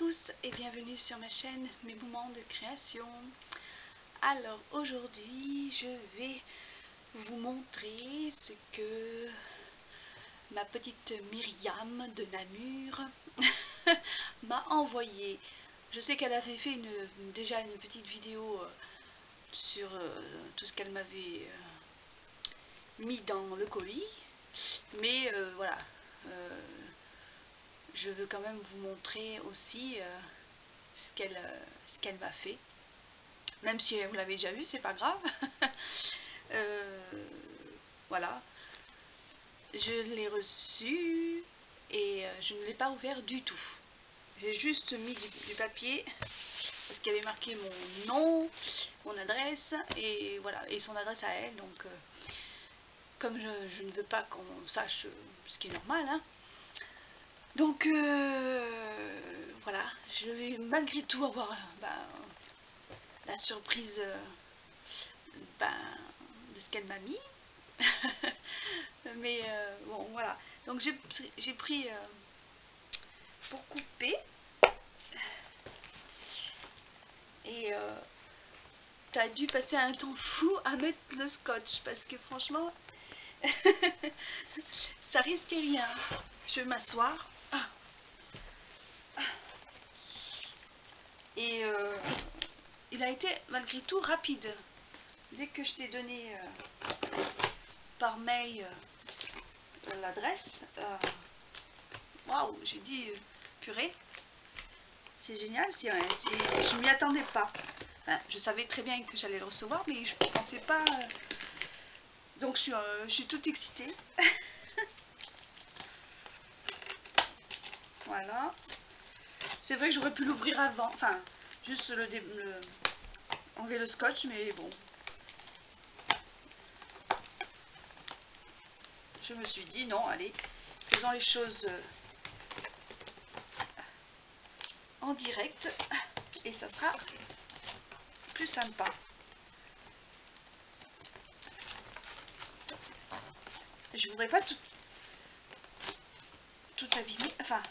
tous et bienvenue sur ma chaîne Mes moments de création. Alors aujourd'hui je vais vous montrer ce que ma petite Myriam de Namur m'a envoyé. Je sais qu'elle avait fait déjà une petite vidéo sur tout ce qu'elle m'avait mis dans le colis, mais voilà. Je veux quand même vous montrer aussi ce qu'elle m'a fait. Même si vous l'avez déjà vu, c'est pas grave. Voilà. Je l'ai reçu et je ne l'ai pas ouvert du tout. J'ai juste mis du papier parce qu'il y avait marqué mon nom, mon adresse et voilà, et son adresse à elle. Donc comme je ne veux pas qu'on sache ce qui est normal, hein. Donc voilà, je vais malgré tout avoir la surprise de ce qu'elle m'a mis. Mais bon voilà, donc j'ai pris pour couper et t'as dû passer un temps fou à mettre le scotch parce que franchement ça risquait rien. Je vais m'asseoir. Et il a été malgré tout rapide. Dès que je t'ai donné par mail l'adresse, waouh, j'ai dit purée, c'est génial, je m'y attendais pas. Enfin, je savais très bien que j'allais le recevoir, mais je ne pensais pas. Donc je suis toute excitée. Voilà. C'est vrai que j'aurais pu l'ouvrir avant, enfin, juste enlever le scotch, mais bon. Je me suis dit non, allez, faisons les choses en direct et ça sera plus sympa. Je voudrais pas tout abîmer, enfin,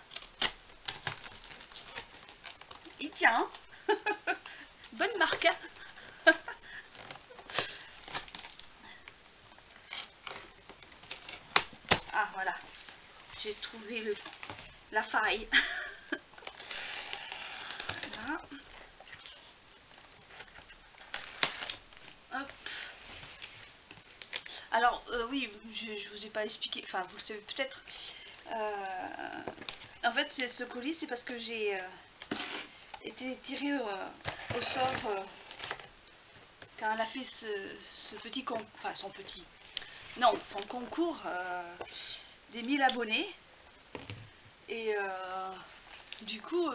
il tient, hein. Bonne marque, hein. Ah voilà, j'ai trouvé la faille. Voilà. Hop. Alors oui, je vous ai pas expliqué, enfin vous le savez peut-être. En fait ce colis c'est parce que j'ai été tirée au sort quand elle a fait ce petit concours, enfin son concours des 1000 abonnés. Et du coup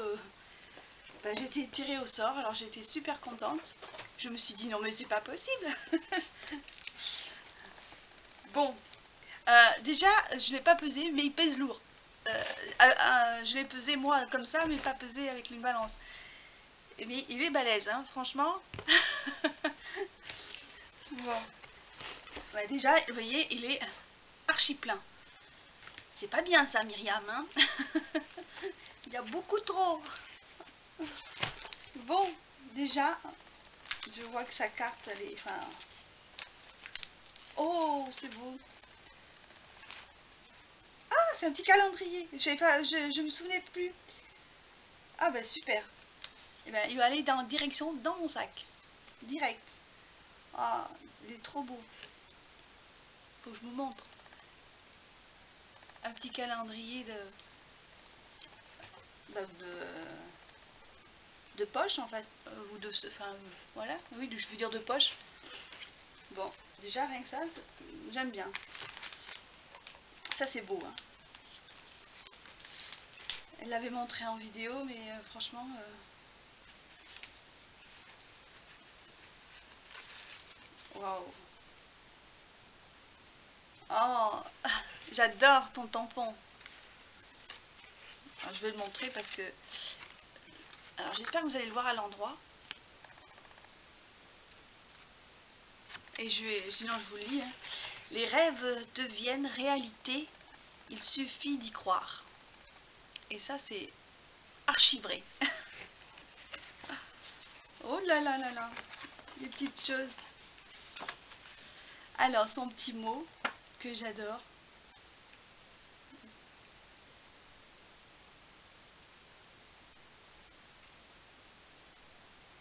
j'ai été tirée au sort, alors j'étais super contente. Je me suis dit non mais c'est pas possible. Bon, déjà je l'ai pas pesé mais il pèse lourd. Je l'ai pesé moi comme ça mais pas pesé avec une balance. Mais il est balèze, hein, franchement. Bon. Ouais, déjà, vous voyez, il est archi plein. C'est pas bien ça, Myriam, hein. Il y a beaucoup trop. Bon, déjà, je vois que sa carte, elle est... Enfin... Oh, c'est beau. Ah, c'est un petit calendrier. Je me souvenais plus. Ah bah super. Et ben, il va aller dans direction dans mon sac. Direct. Ah, il est trop beau. Faut que je vous montre. Un petit calendrier de poche en fait, ou de, enfin voilà, oui, je veux dire de poche. Bon, déjà rien que ça, j'aime bien. Ça c'est beau, hein. Elle l'avait montré en vidéo, mais franchement, waouh. Oh, j'adore ton tampon. Alors, je vais le montrer parce que... Alors j'espère que vous allez le voir à l'endroit. Et sinon je vous le lis, hein. Les rêves deviennent réalité, il suffit d'y croire. Et ça c'est archi vrai. Oh là là là là, des petites choses. Alors, son petit mot que j'adore.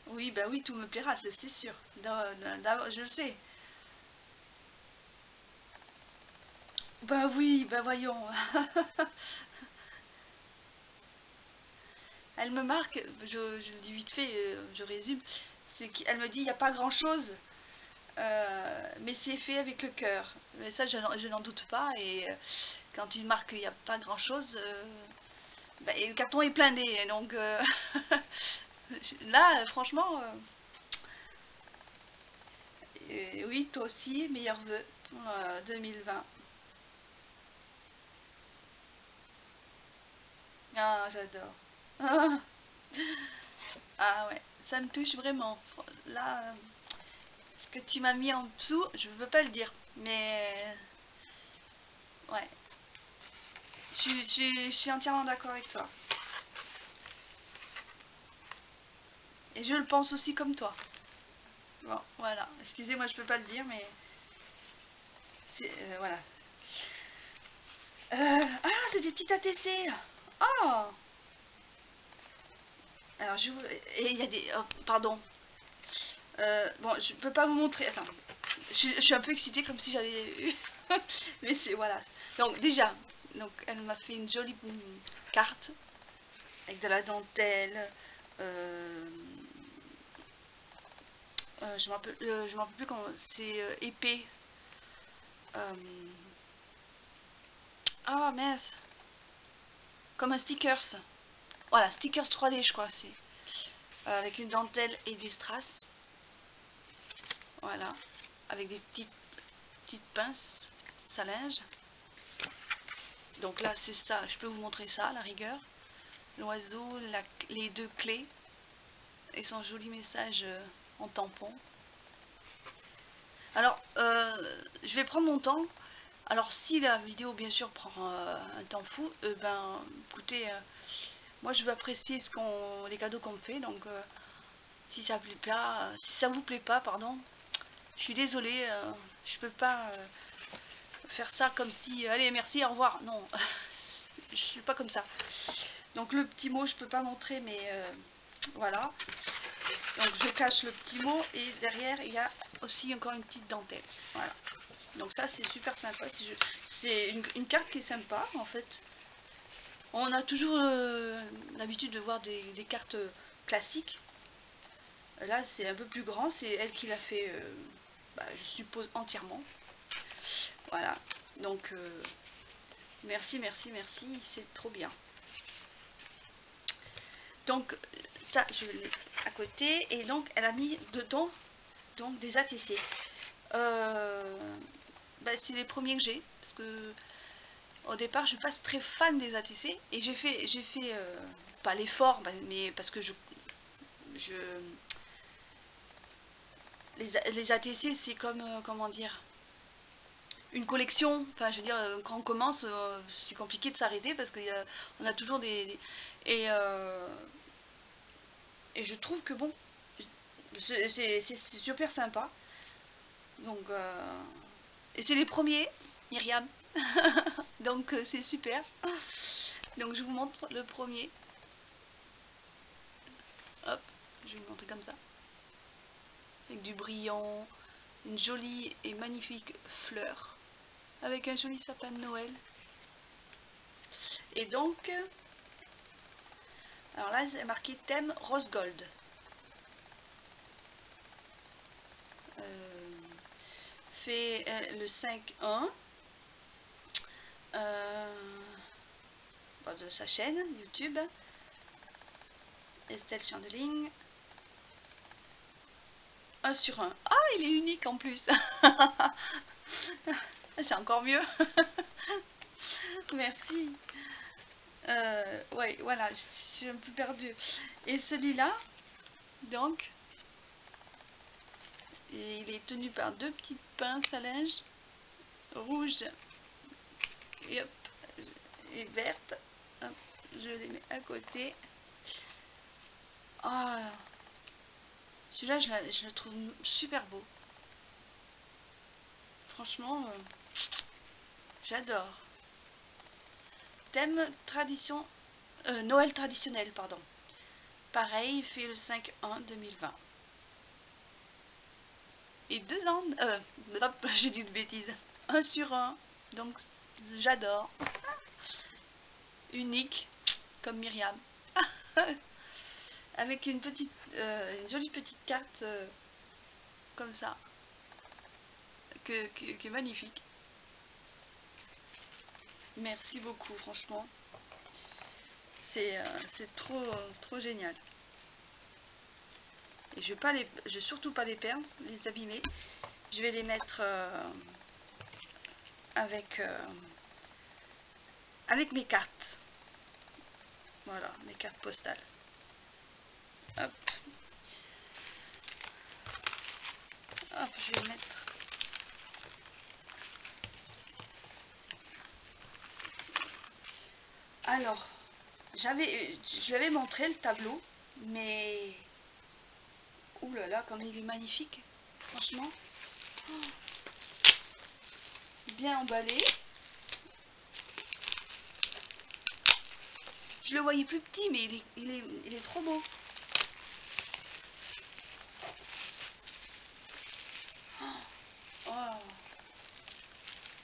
Oui, bah oui, tout me plaira, c'est sûr. Je le sais. Bah oui, bah voyons. Elle me marque, je le dis vite fait, je résume, c'est qu'elle me dit il n'y a pas grand-chose, mais c'est fait avec le cœur. Mais ça, je n'en doute pas. Et quand tu marques qu'il n'y a pas grand-chose, bah, et le carton est blindé. Donc là, franchement, oui, toi aussi, meilleurs vœux pour 2020. Ah, j'adore. Ah ouais, ça me touche vraiment. Là, ce que tu m'as mis en dessous, je ne veux pas le dire, mais ouais, je suis entièrement d'accord avec toi. Et je le pense aussi comme toi. Bon, voilà. Excusez-moi, je peux pas le dire, mais c'est voilà. Ah, c'est des petites ATC. Oh. Alors je vous... Et il y a des... oh, pardon. Bon, je peux pas vous montrer. Attends. Je suis un peu excitée comme si j'avais eu... Mais c'est... Voilà. Donc déjà, donc, elle m'a fait une jolie carte avec de la dentelle. Je me rappelle plus comment... C'est épais. Ah mince. Comme un stickers. Voilà, stickers 3D je crois. C'est avec une dentelle et des strass. Voilà. Avec des petites pinces, sa linge. Donc là, c'est ça. Je peux vous montrer ça, à la rigueur. L'oiseau, les deux clés et son joli message en tampon. Alors, je vais prendre mon temps. Alors, si la vidéo, bien sûr, prend un temps fou, ben, écoutez, moi, je veux apprécier les cadeaux qu'on me fait. Donc, si ça plaît pas, si ça vous plaît pas, pardon, je suis désolée, je peux pas faire ça comme si, allez, merci, au revoir. Non, je suis pas comme ça. Donc le petit mot, je peux pas montrer, mais voilà. Donc je cache le petit mot et derrière il y a aussi encore une petite dentelle. Voilà. Donc ça c'est super sympa. C'est une carte qui est sympa en fait. On a toujours l'habitude de voir des cartes classiques. Là c'est un peu plus grand. C'est elle qui l'a fait, bah, je suppose entièrement. Voilà. Donc merci, merci, merci. C'est trop bien. Donc ça je l'ai à côté et donc elle a mis dedans donc des ATC. Bah, c'est les premiers que j'ai parce que au départ je suis pas très fan des ATC et j'ai fait pas l'effort mais parce que les ATC c'est comme comment dire, une collection. Enfin je veux dire, quand on commence c'est compliqué de s'arrêter parce qu'on a toujours et je trouve que bon, c'est super sympa. Donc, et c'est les premiers, Myriam. Donc, c'est super. Donc, je vous montre le premier. Hop, je vais vous montrer comme ça. Avec du brillant, une jolie et magnifique fleur. Avec un joli sapin de Noël. Et donc, alors là, c'est marqué thème rose gold. Fait le 5-1 de sa chaîne YouTube. Estelle Chandeling. 1 sur 1. Ah, il est unique en plus. C'est encore mieux. Merci. Ouais, voilà, je suis un peu perdue. Et celui-là, donc, il est tenu par deux petites pinces à linge, rouge et, hop, et verte. Hop, je les mets à côté. Ah, celui-là, je le trouve super beau. Franchement, j'adore. Thème tradition, Noël traditionnel, pardon. Pareil, il fait le 5/1/2020. Et 2 ans, j'ai dit de bêtises, 1 sur 1, donc j'adore. Unique, comme Myriam. Avec une jolie petite carte comme ça, qui est magnifique. Merci beaucoup, franchement. C'est trop génial. Et je vais surtout pas les perdre, les abîmer. Je vais les mettre avec mes cartes. Voilà, mes cartes postales. Hop. Hop, je vais mettre. Alors, je l'avais montré le tableau, mais ouh là là, comme il est magnifique, franchement. Oh, bien emballé. Je le voyais plus petit, mais il est trop beau. Oh.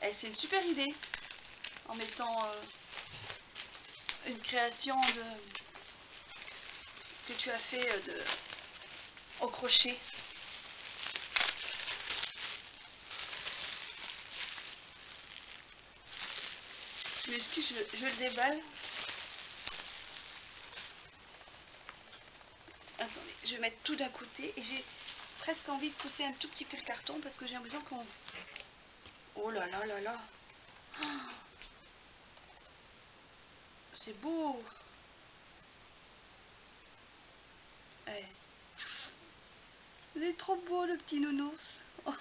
Et c'est une super idée, en mettant une création que tu as fait au crochet. Je m'excuse, je le déballe. Attendez, je vais mettre tout d'un côté et j'ai presque envie de pousser un tout petit peu le carton parce que j'ai l'impression qu'on... Oh là là là là. Oh, c'est beau. Ouais. Il est trop beau le petit nounours. Oh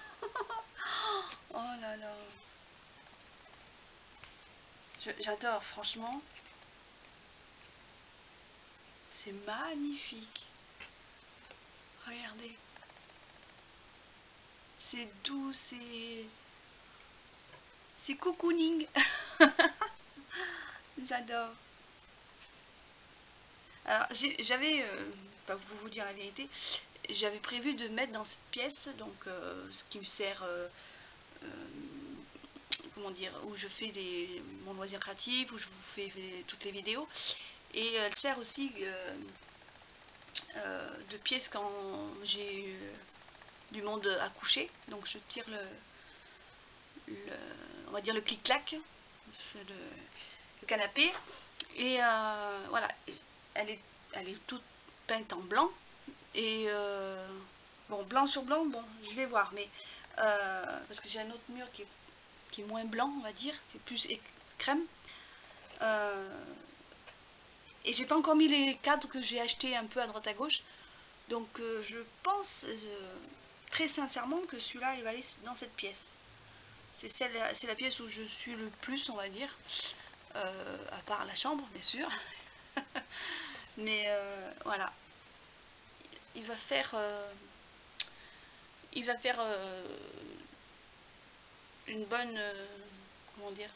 là là. J'adore, franchement. C'est magnifique. Regardez. C'est doux, c'est cocooning. J'adore. Alors, j'avais, pas pour vous dire la vérité, j'avais prévu de mettre dans cette pièce, donc ce qui me sert, comment dire, où je fais mon loisir créatif, où je vous fais toutes les vidéos, et elle sert aussi de pièce quand j'ai du monde à coucher, donc je tire on va dire le clic-clac, le canapé, et voilà, elle est toute peinte en blanc, et bon, blanc sur blanc, bon, je vais voir, mais parce que j'ai un autre mur qui est moins blanc, on va dire, qui est plus crème, et j'ai pas encore mis les cadres que j'ai achetés un peu à droite à gauche, donc je pense très sincèrement que celui-là il va aller dans cette pièce. C'est la pièce où je suis le plus, on va dire, à part la chambre bien sûr. Mais voilà, il va faire une bonne, comment dire,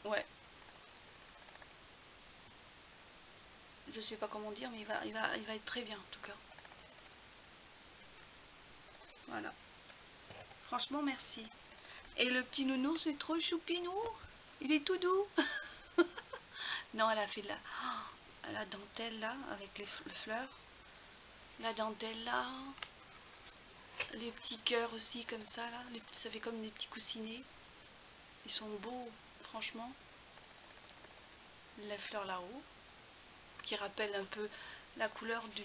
ouais, je sais pas comment dire, mais il va être très bien en tout cas. Voilà, franchement merci. Et le petit nounours c'est trop choupinou, il est tout doux. Non, elle a fait de la dentelle là avec les fleurs, la dentelle là, les petits cœurs aussi comme ça là, ça fait comme des petits coussinets, ils sont beaux franchement. Les fleurs là-haut qui rappellent un peu la couleur de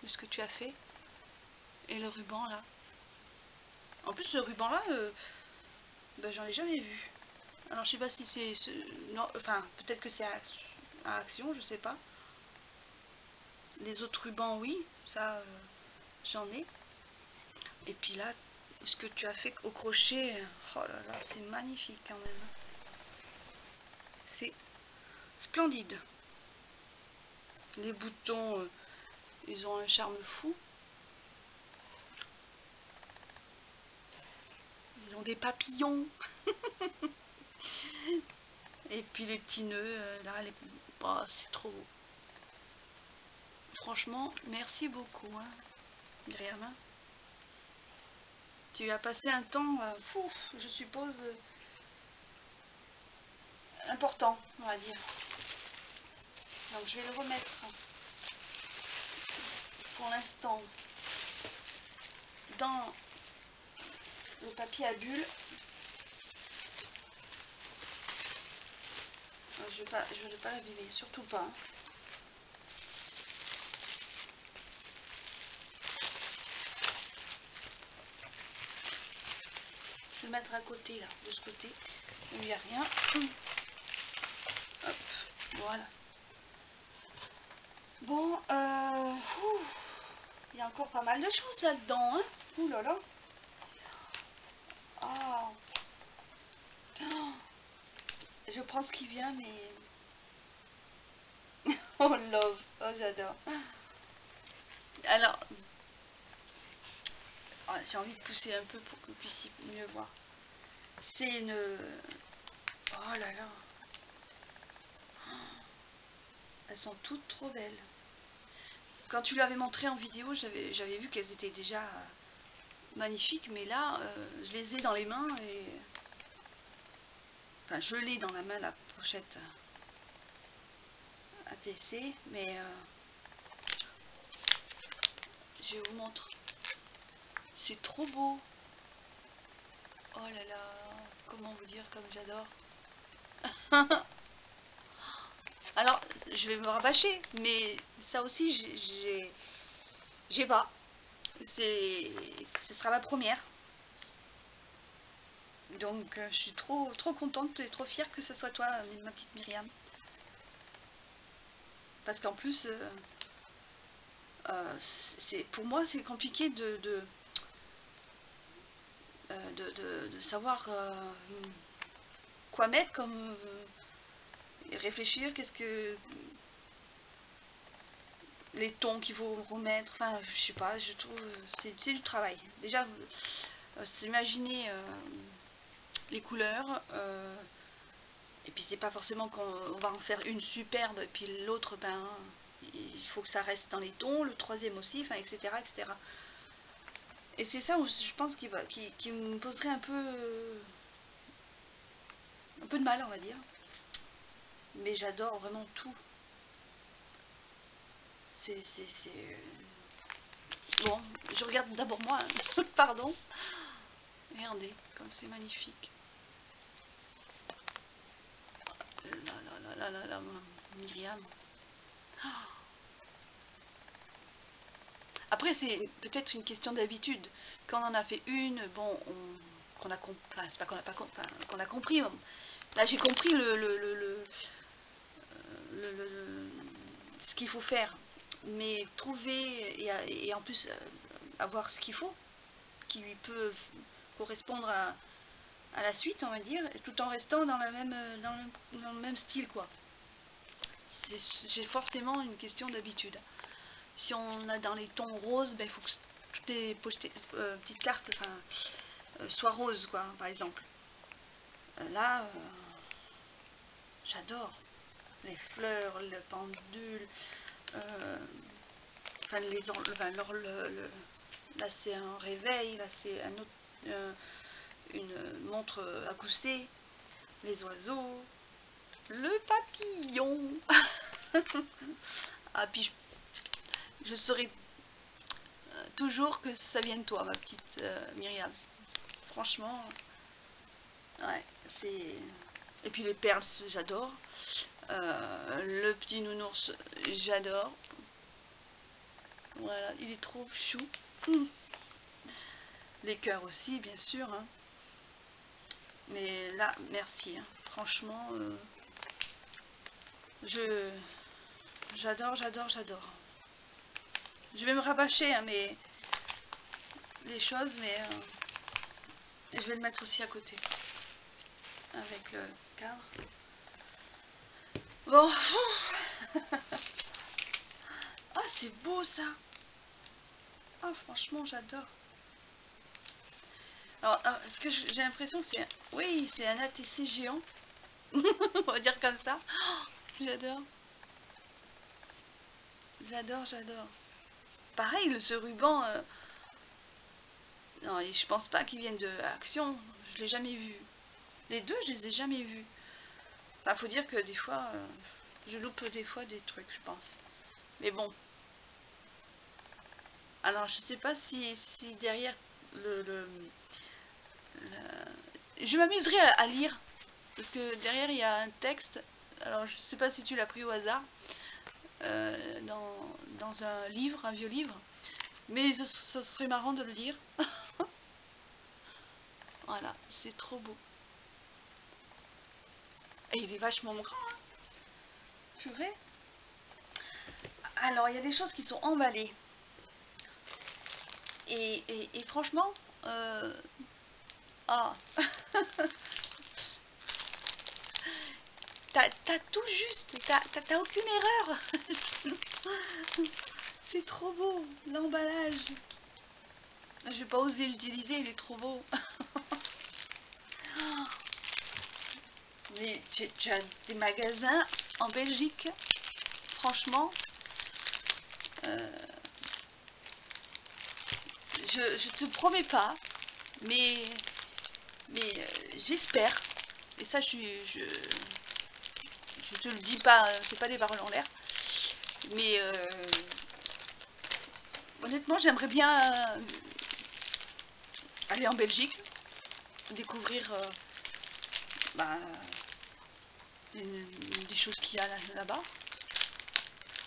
ce que tu as fait, et le ruban là. En plus ce ruban là, ben, j'en ai jamais vu. Alors je sais pas si c'est non, enfin peut-être que c'est à Action, je sais pas. Les autres rubans oui, ça j'en ai. Et puis là, ce que tu as fait au crochet, oh là là, c'est magnifique quand même. C'est splendide. Les boutons, ils ont un charme fou. Ils ont des papillons. Et puis les petits nœuds, là, oh, c'est trop beau. Franchement, merci beaucoup, hein, Myriam. Tu as passé un temps, fou, je suppose, important, on va dire. Donc je vais le remettre pour l'instant dans le papier à bulles. Je ne vais pas l'abîmer, surtout pas. Hein. Je vais le mettre à côté, là, de ce côté, où il n'y a rien. Hop, voilà. Bon, il y a encore pas mal de choses là-dedans, hein. Ouh là là. Oh. Oh. Je prends ce qui vient, mais... Oh, love. Oh, j'adore. Alors, oh, j'ai envie de pousser un peu pour que vous puissiez mieux voir. C'est une... Oh là là. Elles sont toutes trop belles. Quand tu l'avais montré en vidéo, j'avais vu qu'elles étaient déjà magnifiques, mais là, je les ai dans les mains et... Enfin, je l'ai dans la main, la pochette ATC, mais je vous montre. C'est trop beau. Oh là là, comment vous dire comme j'adore. Alors, je vais me rabâcher, mais ça aussi, j'ai pas. Ce sera la première. Donc, je suis trop contente et trop fière que ce soit toi, ma petite Myriam. Parce qu'en plus, pour moi, c'est compliqué de savoir quoi mettre comme... réfléchir, qu'est-ce que... les tons qu'il faut remettre, enfin, je sais pas, je trouve... c'est du travail. Déjà, s'imaginer les couleurs... et puis c'est pas forcément qu'on va en faire une superbe, et puis l'autre, ben, il faut que ça reste dans les tons, le troisième aussi, enfin, etc., etc. Et c'est ça où je pense qui me poserait un peu de mal, on va dire. Mais j'adore vraiment tout. C'est... Bon, je regarde d'abord moi, hein. Pardon. Regardez, comme c'est magnifique. Là, Myriam. Après, c'est peut-être une question d'habitude. Quand on en a fait une, bon, qu'on a compris, enfin, c'est pas qu'on a pas compris, enfin, qu'on a compris. Là, j'ai compris ce qu'il faut faire. Mais trouver et en plus avoir ce qu'il faut, qui lui peut correspondre à la suite, on va dire, tout en restant dans le même style, quoi. C'est forcément une question d'habitude. Si on a dans les tons roses, ben, il faut que toutes les petites cartes soient roses, quoi, par exemple. Là, j'adore. Les fleurs, le pendule, enfin, là c'est un réveil, là c'est un autre, une montre à gousset, les oiseaux, le papillon. Ah, puis je saurais toujours que ça vient de toi, ma petite Myriam. Franchement, ouais, c'est... Et puis les perles, j'adore. Le petit nounours, j'adore. Voilà, il est trop chou. Les cœurs aussi, bien sûr. Hein. Mais là, merci. Hein. Franchement, j'adore. Je vais me rabâcher, hein, mais les choses, mais je vais le mettre aussi à côté avec le cadre. Bon, c'est beau ça. Ah, franchement, j'adore. Alors, est-ce que j'ai l'impression que c'est... Oui, c'est un ATC géant. On va dire comme ça. Oh, j'adore. J'adore, j'adore. Pareil, ce ruban... Non, je pense pas qu'il vienne de Action. Je l'ai jamais vu. Les deux, je les ai jamais vus. Enfin, faut dire que des fois, je loupe des fois des trucs, je pense. Mais bon. Alors, je sais pas si derrière je m'amuserai à lire. Parce que derrière, il y a un texte. Alors, je sais pas si tu l'as pris au hasard. Dans un livre, un vieux livre. Mais ce serait marrant de le lire. Voilà, c'est trop beau. Et il est vachement grand, hein. Purée. Alors, il y a des choses qui sont emballées. Et franchement, ah, t'as tout juste, t'as aucune erreur. C'est trop beau, l'emballage. Je vais pas oser l'utiliser, il est trop beau. Mais tu as des magasins en Belgique, franchement. Je te promets pas, mais j'espère. Et ça, je te le dis pas, c'est pas des paroles en l'air. Mais honnêtement, j'aimerais bien aller en Belgique, découvrir des choses qu'il y a là-bas.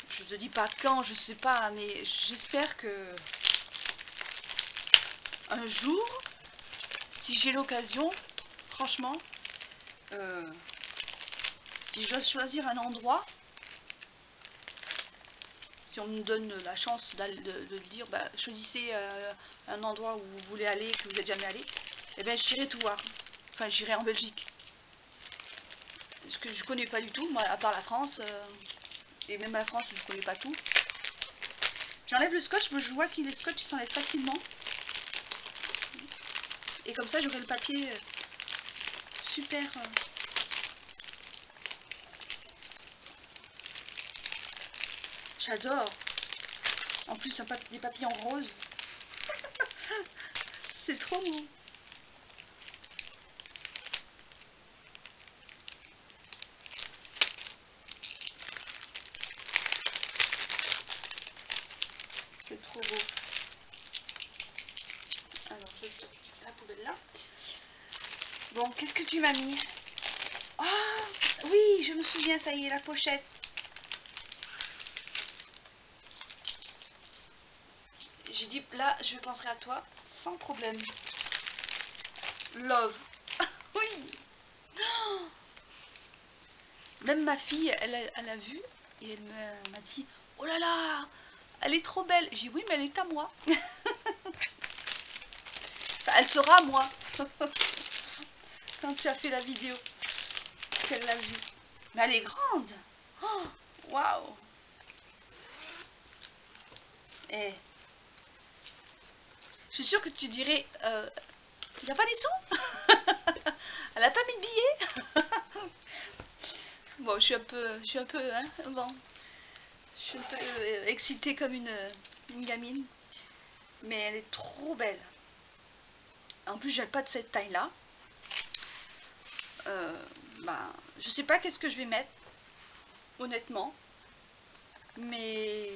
Je te dis pas quand, je sais pas, mais j'espère que un jour, si j'ai l'occasion, franchement, si je dois choisir un endroit, si on me donne la chance de dire, bah, choisissez un endroit où vous voulez aller, que vous n'êtes jamais allé, et bien j'irai tout voir. Enfin, j'irai en Belgique. Parce que je connais pas du tout, moi, à part la France, et même la France, je connais pas tout. J'enlève le scotch, mais je vois que les scotch s'enlèvent facilement. Et comme ça, j'aurai le papier super... J'adore. En plus, des papiers en rose. C'est trop beau. C'est trop beau. Alors, je vais la poubelle là. Bon, qu'est-ce que tu m'as mis? Ah, oui, je me souviens, ça y est, la pochette. J'ai dit, là, je penserai à toi, sans problème. Love. Oui. Oh. Même ma fille, elle a vu, et elle m'a dit, oh là là, elle est trop belle. J'ai dit, oui, mais elle est à moi. Enfin, elle sera à moi. Quand tu as fait la vidéo, qu'elle l'a vue. Mais elle est grande. Oh, waouh. Et je suis sûre que tu dirais, il n'y a pas des sous. Elle n'a pas mis de billets. Bon, je suis un peu, hein, bon, je suis un peu excitée comme une gamine. Mais elle est trop belle. En plus, j'ai pas de cette taille-là. Je sais pas qu'est-ce que je vais mettre, honnêtement. Mais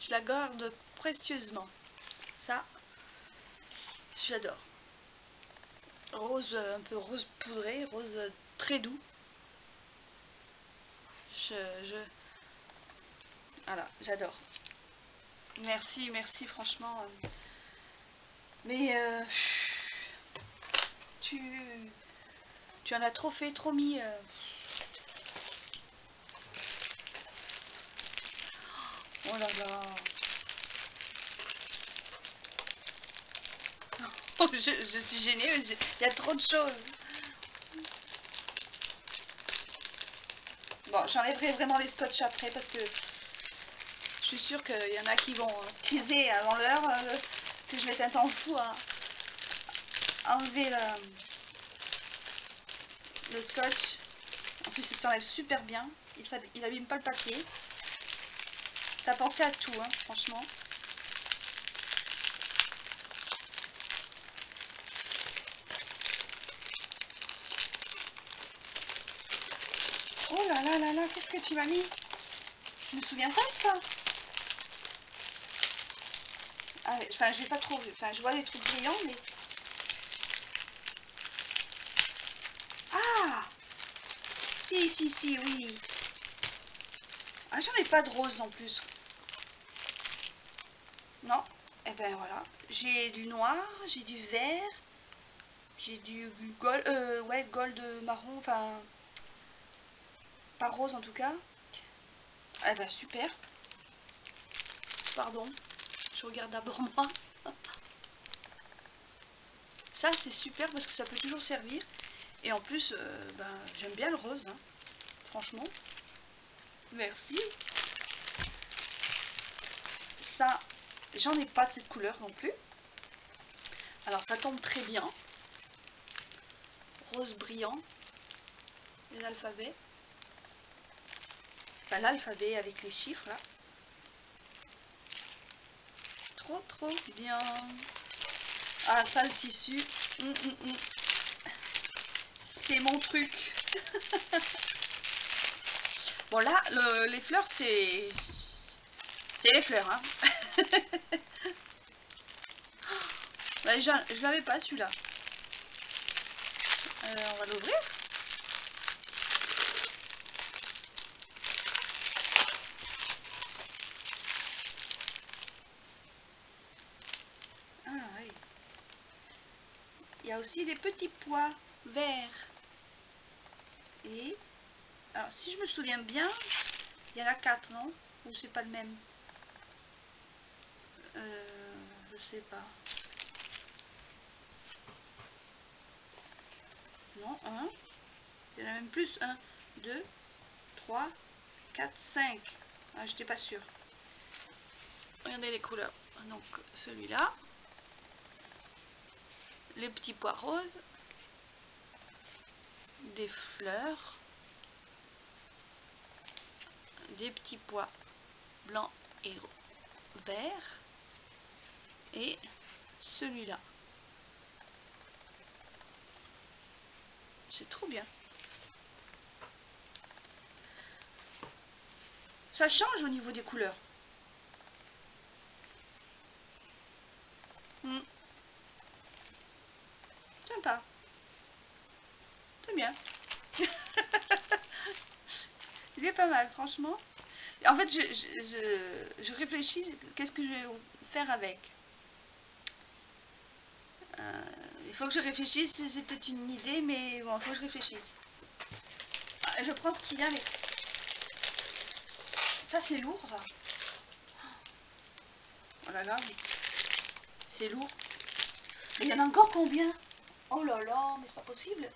je la garde précieusement. Ça, j'adore. Rose, un peu rose poudré, rose très doux. Voilà, j'adore. Merci, merci, franchement. Mais tu en as trop fait, trop mis. Oh là là. Je suis gênée, il y a trop de choses. Bon, j'enlèverai vraiment les scotch après parce que suis sûre qu'il y en a qui vont criser avant l'heure que je mette un temps fou à enlever le scotch. En plus, il s'enlève super bien. Il abîme pas le papier. T'as pensé à tout, hein, franchement. Oh là là là là, qu'est-ce que tu m'as mis? Je me souviens pas de ça. Ah, enfin, j'ai pas trop vu. Enfin, je vois des trucs brillants, mais... Ah! Si, oui. Ah, j'en ai pas de rose en plus. Non. Et ben voilà. J'ai du noir, j'ai du vert, j'ai du gold, ouais, gold marron, enfin... Pas rose en tout cas. Eh ben super. Pardon. Je regarde d'abord moi. Ça c'est super parce que ça peut toujours servir. Et en plus, ben, j'aime bien le rose. Hein. Franchement. Merci. Ça, j'en ai pas de cette couleur non plus. Alors ça tombe très bien. Rose brillant. Les alphabets. Enfin l'alphabet avec les chiffres là. Trop bien. Ah ça le tissu. C'est mon truc. Bon là, les fleurs c'est les fleurs. Hein. Bah, je l'avais pas celui-là. On va l'ouvrir. Ah oui. Il y a aussi des petits pois verts. Et alors si je me souviens bien, il y en a 4, non? Ou c'est pas le même? Je sais pas. Non, 1. Il y en a même plus. 1, 2, 3, 4, 5. Ah, j'étais pas sûre. Regardez les couleurs. Donc celui-là. Les petits pois roses. Des fleurs. Des petits pois blancs et verts. Et celui-là. C'est trop bien. Ça change au niveau des couleurs. Sympa. C'est bien. Il est pas mal, franchement. Et en fait, je réfléchis, qu'est-ce que je vais faire avec. Il faut que je réfléchisse, j'ai peut-être une idée, mais bon, il faut que je réfléchisse. Je prends ce qu'il y a, mais... Ça, c'est lourd, ça. Oh là là, c'est lourd. Mais il y en a encore combien? Oh là là, mais c'est pas possible.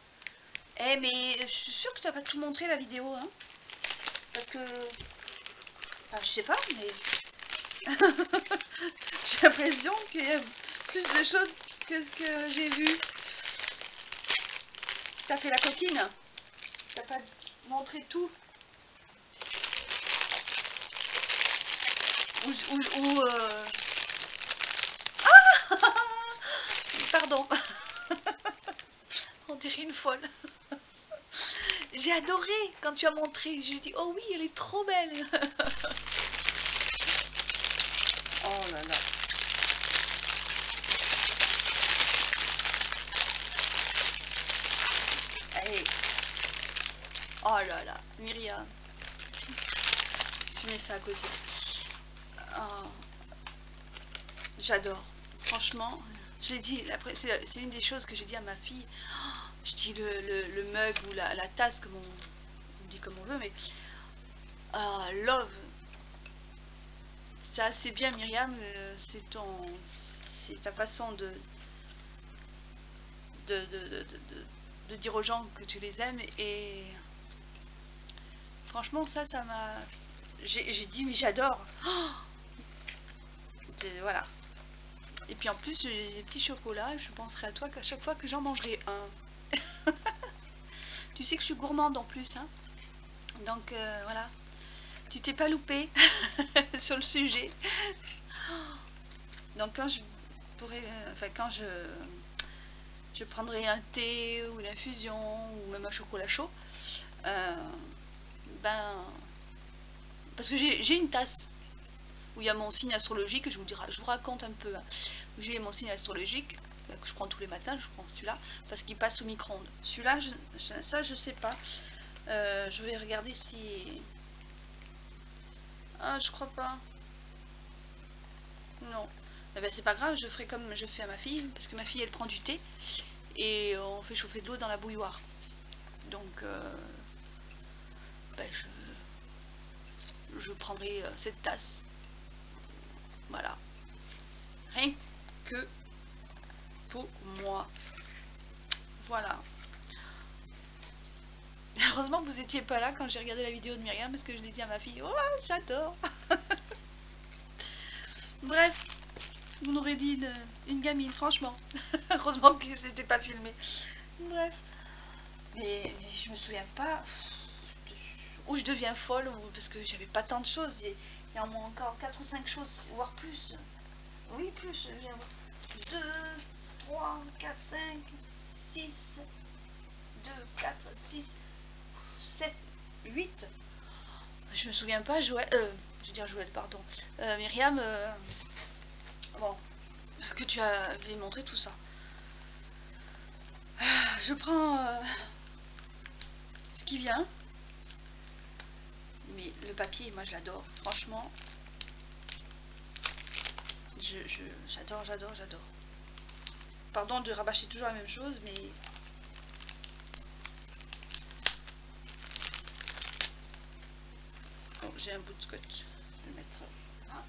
Eh, mais je suis sûre que tu n'as pas tout montré la vidéo, hein. Parce que... Enfin, je sais pas, mais... J'ai l'impression qu'il y a plus de choses que ce que j'ai vu. T'as fait la coquine. T'as pas montré tout. Ah pardon. On dirait une folle. J'ai adoré quand tu as montré. J'ai dit, oh oui, elle est trop belle. Oh là là. Allez. Oh là là, Myriam. Je mets ça à côté. Oh. J'adore. Franchement, j'ai dit, c'est une des choses que j'ai dit à ma fille. Je dis le mug ou la tasse, comme on dit comme on veut, mais love. Ça, c'est bien, Myriam. C'est ta façon de dire aux gens que tu les aimes. Et franchement, ça m'a... J'ai dit, mais j'adore. Oh, Voilà. Et puis en plus, j'ai des petits chocolats. Je penserai à toi qu'à chaque fois que j'en mangerai un. Tu sais que je suis gourmande en plus, hein. Donc voilà. Tu t'es pas loupé sur le sujet. Donc quand je pourrais, enfin quand je prendrai un thé ou une infusion ou même un chocolat chaud, ben parce que j'ai une tasse où il y a mon signe astrologique, je vous raconte un peu, hein, où j'ai mon signe astrologique que je prends tous les matins, je prends celui-là parce qu'il passe au micro-ondes. Celui-là, ça je sais pas. Je vais regarder si... Ah, je crois pas. Non. Eh ben, c'est pas grave, je ferai comme je fais à ma fille, parce que ma fille elle prend du thé et on fait chauffer de l'eau dans la bouilloire. Donc ben, je prendrai cette tasse. Voilà. Rien que pour moi. Voilà. Heureusement que vous étiez pas là quand j'ai regardé la vidéo de Myriam, parce que je l'ai dit à ma fille. Oh, j'adore. Bref, on aurait dit une gamine, franchement. Heureusement que c'était pas filmé. Bref. Mais je me souviens pas où je deviens folle, parce que j'avais pas tant de choses. Il y a au moins encore 4 ou 5 choses, voire plus. Oui, plus. 2, 3, 4, 5, 6, 2, 4, 6, 7, 8. Je me souviens pas, Joël, je veux dire Joël, pardon. Myriam, bon, que tu avais montré tout ça. Je prends ce qui vient. Mais le papier, moi je l'adore, franchement. J'adore. Pardon de rabâcher toujours la même chose, mais... Bon, j'ai un bout de scotch. Je vais le mettre là.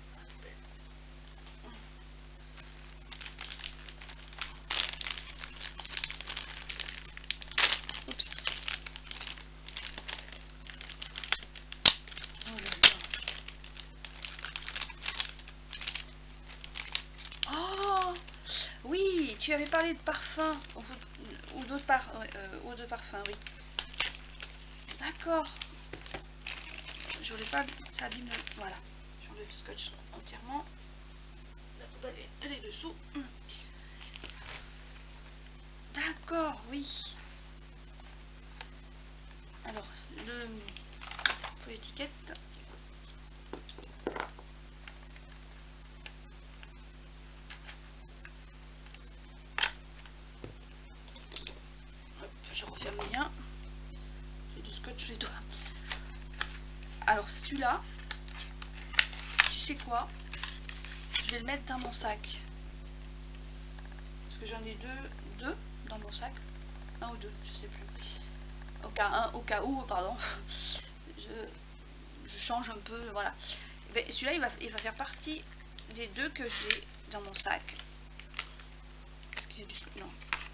Oups. Oh là là. Oh oui, tu avais parlé de parfum ou d'autres parfums, oui. D'accord. Je voulais pas, ça abîme. Voilà. J'ai enlevé le scotch entièrement. Ça peut pas aller dessous. D'accord, oui. Alors, pour l'étiquette. Je referme bien. J'ai du scotch sur les doigts. Alors celui-là, tu sais quoi? Je vais le mettre dans mon sac. Parce que j'en ai deux dans mon sac. Un ou deux, je sais plus. Au cas où, pardon. Je change un peu, voilà. Celui-là, il va faire partie des deux que j'ai dans mon sac. Est-ce qu'il y a du... Non.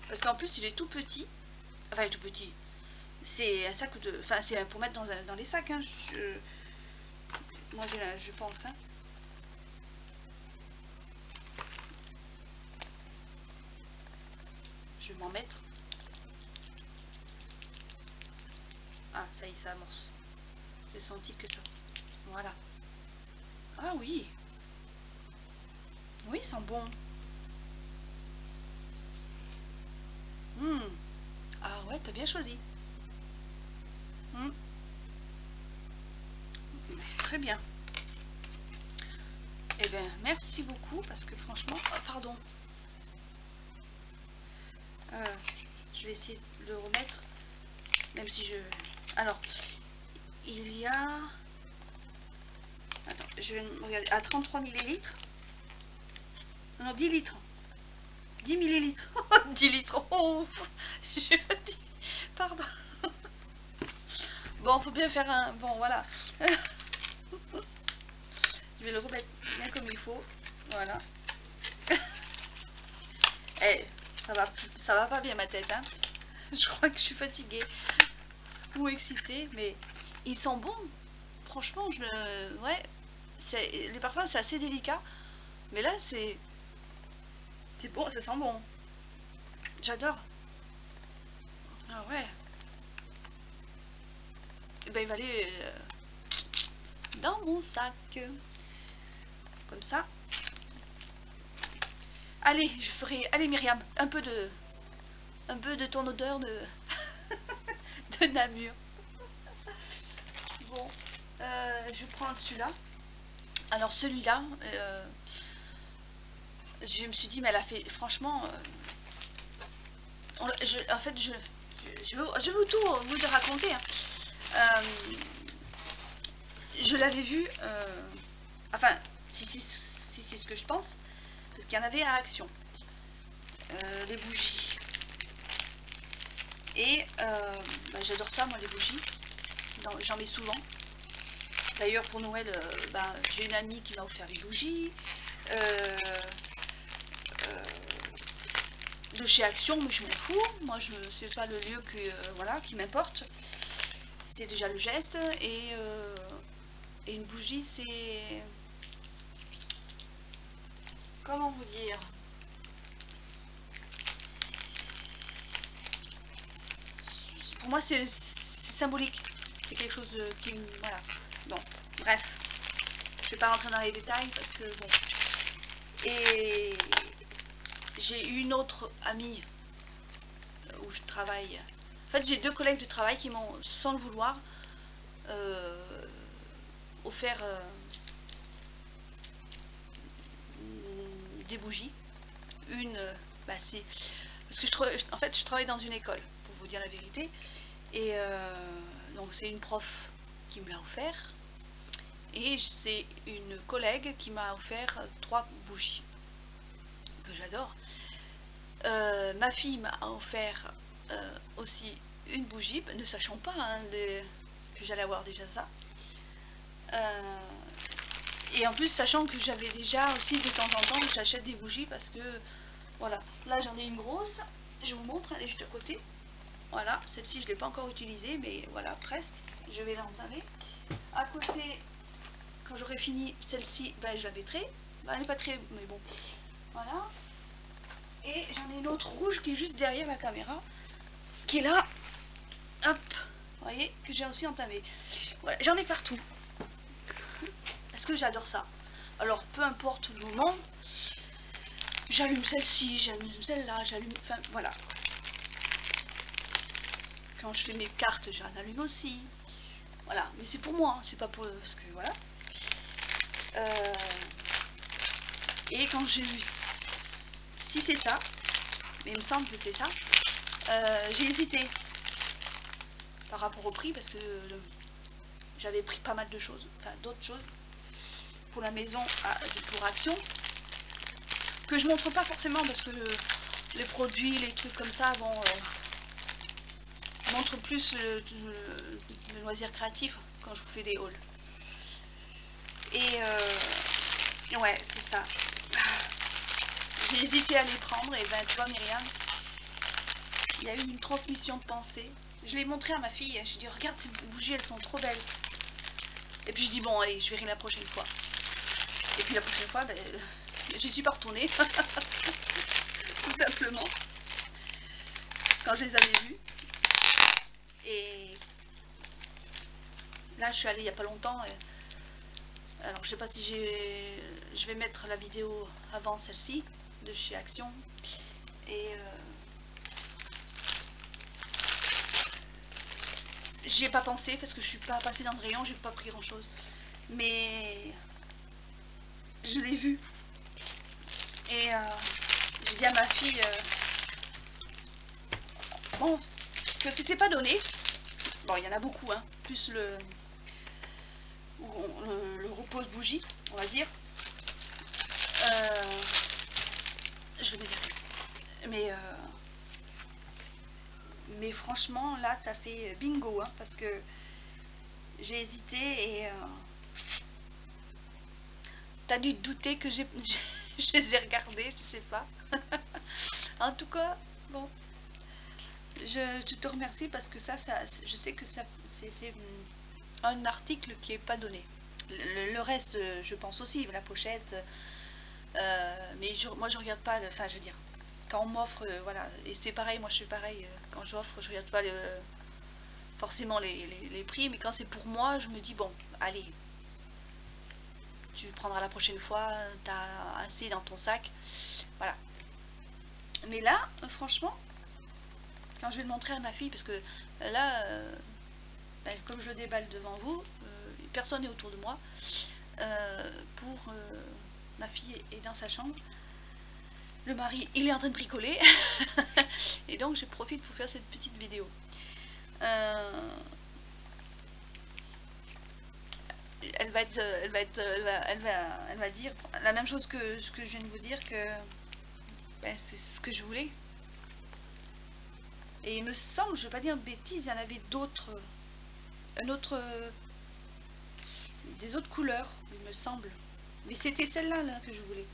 Parce qu'en plus, il est tout petit. Enfin, il est tout petit. C'est un sac de... Enfin, c'est pour mettre dans les sacs, hein. Moi, je pense, hein. Je vais m'en mettre. Ah, ça y est, ça amorce. J'ai senti que ça... Voilà. Ah oui. Oui, ils sont bons. Ah ouais, t'as bien choisi. Très bien. Eh bien, merci beaucoup, parce que franchement... Oh, pardon. Je vais essayer de le remettre, même si je... Alors, il y a... Attends, je vais regarder. À 33 millilitres. Non, 10 litres. 10 millilitres. 10 litres. Oh, je dis... Pardon. Bon, faut bien faire un... Bon, voilà. Je vais le remettre bien comme il faut. Voilà. Eh, ça va pas bien ma tête, hein. Je crois que je suis fatiguée ou excitée, mais ils sont bons. Franchement, ouais, les parfums c'est assez délicat, Mais là, c'est bon, ça sent bon. J'adore. Ah ouais. Et ben il va aller dans mon sac. Comme ça. Allez, je ferai... Allez Myriam, un peu de ton odeur de... de Namur. Bon, je prends celui-là. Alors celui-là, je me suis dit, mais elle a fait... Franchement, en fait, je veux tout vous raconter. Hein. Je l'avais vu... enfin, si c'est ce que je pense. Parce qu'il y en avait à Action. Les bougies. Et bah, j'adore ça, moi, les bougies. J'en mets souvent. D'ailleurs, pour Noël, bah, j'ai une amie qui m'a offert des bougies. De chez Action, mais je m'en fous. Moi, c'est pas le lieu voilà, qui m'importe. C'est déjà le geste. Et une bougie, c'est... Comment vous dire? Pour moi, c'est symbolique. C'est quelque chose qui... Voilà. Bon, bref. Je vais pas rentrer dans les détails parce que, bon... Et j'ai une autre amie où je travaille. En fait, j'ai 2 collègues de travail qui m'ont, sans le vouloir, offert des bougies. Une, bah c'est... Parce que en fait, je travaille dans une école, pour vous dire la vérité. Et donc, c'est une prof qui me l'a offert. Et c'est une collègue qui m'a offert 3 bougies que j'adore. Ma fille m'a offert aussi une bougie, ne sachant pas hein, que j'allais avoir déjà ça. Et en plus, sachant que j'avais déjà aussi de temps en temps, j'achète des bougies parce que, voilà, là j'en ai une grosse, je vous montre, elle est juste à côté. Voilà, celle-ci je ne l'ai pas encore utilisée, mais voilà, presque, je vais l'entamer. À côté, quand j'aurai fini celle-ci, ben, je la mettrai. Ben, elle n'est pas très, mais bon, voilà. Et j'en ai une autre rouge qui est juste derrière la caméra, qui est là, hop, vous voyez, que j'ai aussi entamé. Voilà, j'en ai partout. Parce que j'adore ça. Alors, peu importe le moment, j'allume celle-ci, j'allume celle-là, j'allume, enfin, voilà. Quand je fais mes cartes, j'en allume aussi. Voilà, mais c'est pour moi, hein, c'est pas pour... Parce que, voilà. Et quand j'ai vu... Si c'est ça, mais il me semble que c'est ça, j'ai hésité par rapport au prix parce que j'avais pris pas mal de choses, enfin d'autres choses pour la maison, pour Action, que je montre pas forcément parce que les produits, les trucs comme ça, bon, montre plus le loisir créatif quand je vous fais des hauls. Et ouais, c'est ça. J'ai hésité à les prendre, et ben tu vois Myriam, il y a eu une transmission de pensée. Je l'ai montré à ma fille, je lui ai dit regarde ces bougies, elles sont trop belles. Et puis je dis bon allez, je verrai la prochaine fois. Et puis la prochaine fois, ben, j'y suis pas retournée. Tout simplement. Quand je les avais vues. Et là je suis allée il n'y a pas longtemps. Alors je sais pas si je vais mettre la vidéo avant celle-ci de chez Action. Et j'y ai pas pensé parce que je suis pas passée dans le rayon, j'ai pas pris grand chose. Mais je l'ai vu. Et j'ai dit à ma fille bon, que c'était pas donné. Bon, il y en a beaucoup, hein. Plus le repose bougie, on va dire. Je vais dire. Mais franchement, là, t'as fait bingo, hein, parce que j'ai hésité et t'as dû te douter que je les ai regardés, je sais pas. En tout cas, bon, je te remercie parce que ça je sais que ça c'est un article qui est pas donné. Le reste, je pense aussi, la pochette, Mais moi je regarde pas, enfin je veux dire, quand on m'offre, voilà, et c'est pareil, moi je fais pareil, quand j'offre, je regarde pas forcément les prix, mais quand c'est pour moi, je me dis bon, allez, tu le prendras la prochaine fois, t'as assez dans ton sac, voilà. Mais là, franchement, quand je vais le montrer à ma fille, parce que là, ben, comme je le déballe devant vous, personne n'est autour de moi, ma fille est dans sa chambre, le mari il est en train de bricoler, et donc je profite pour faire cette petite vidéo. Elle va dire la même chose que ce que je viens de vous dire, que ben, c'est ce que je voulais. Et il me semble, je ne vais pas dire de bêtises, il y en avait d'autres, des autres couleurs, il me semble. Mais c'était celle-là là, que je voulais.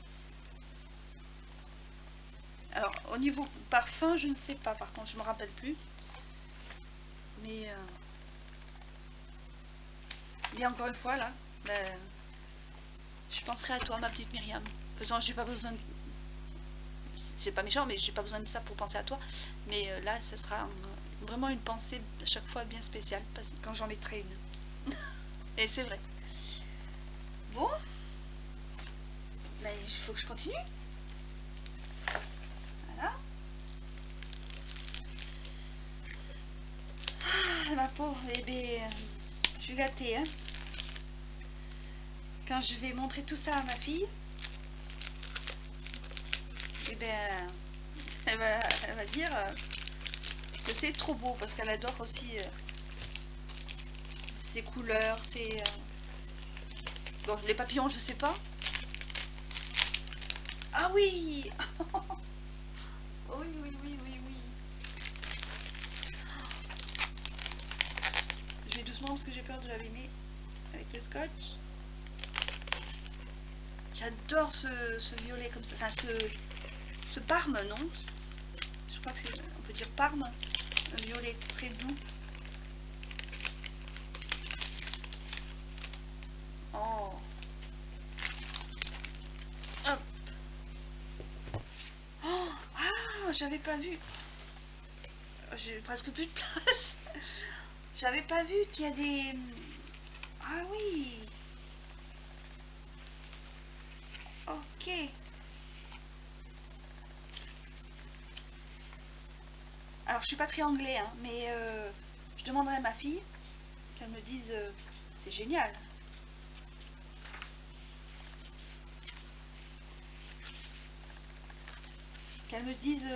Alors, au niveau parfum, je ne sais pas, par contre, je me rappelle plus. Mais encore une fois, là, ben, je penserai à toi, ma petite Myriam. Faisant, j'ai pas besoin de... C'est pas méchant, mais j'ai pas besoin de ça pour penser à toi. Mais là, ça sera vraiment une pensée à chaque fois bien spéciale, parce que quand j'en mettrai une. Et c'est vrai. Bon. Ben, il faut que je continue. Voilà. Ah, ma pauvre bébé, je suis gâtée, hein. Quand je vais montrer tout ça à ma fille, et ben, elle va dire que c'est trop beau, parce qu'elle adore aussi ces couleurs, bon, les papillons, je sais pas. Ah oui. Oui, oui, oui, oui, oui. Je vais doucement parce que j'ai peur de l'abîmer avec le scotch. J'adore ce violet comme ça, enfin ce parme, non? Je crois que c'est, on peut dire parme, un violet très doux. Oh. Hop. Oh. Ah, j'avais pas vu. J'ai presque plus de place. J'avais pas vu qu'il y a des... Ah oui. Ok. Alors je suis pas très anglais, hein, mais je demanderai à ma fille qu'elle me dise c'est génial. Qu'elle me dise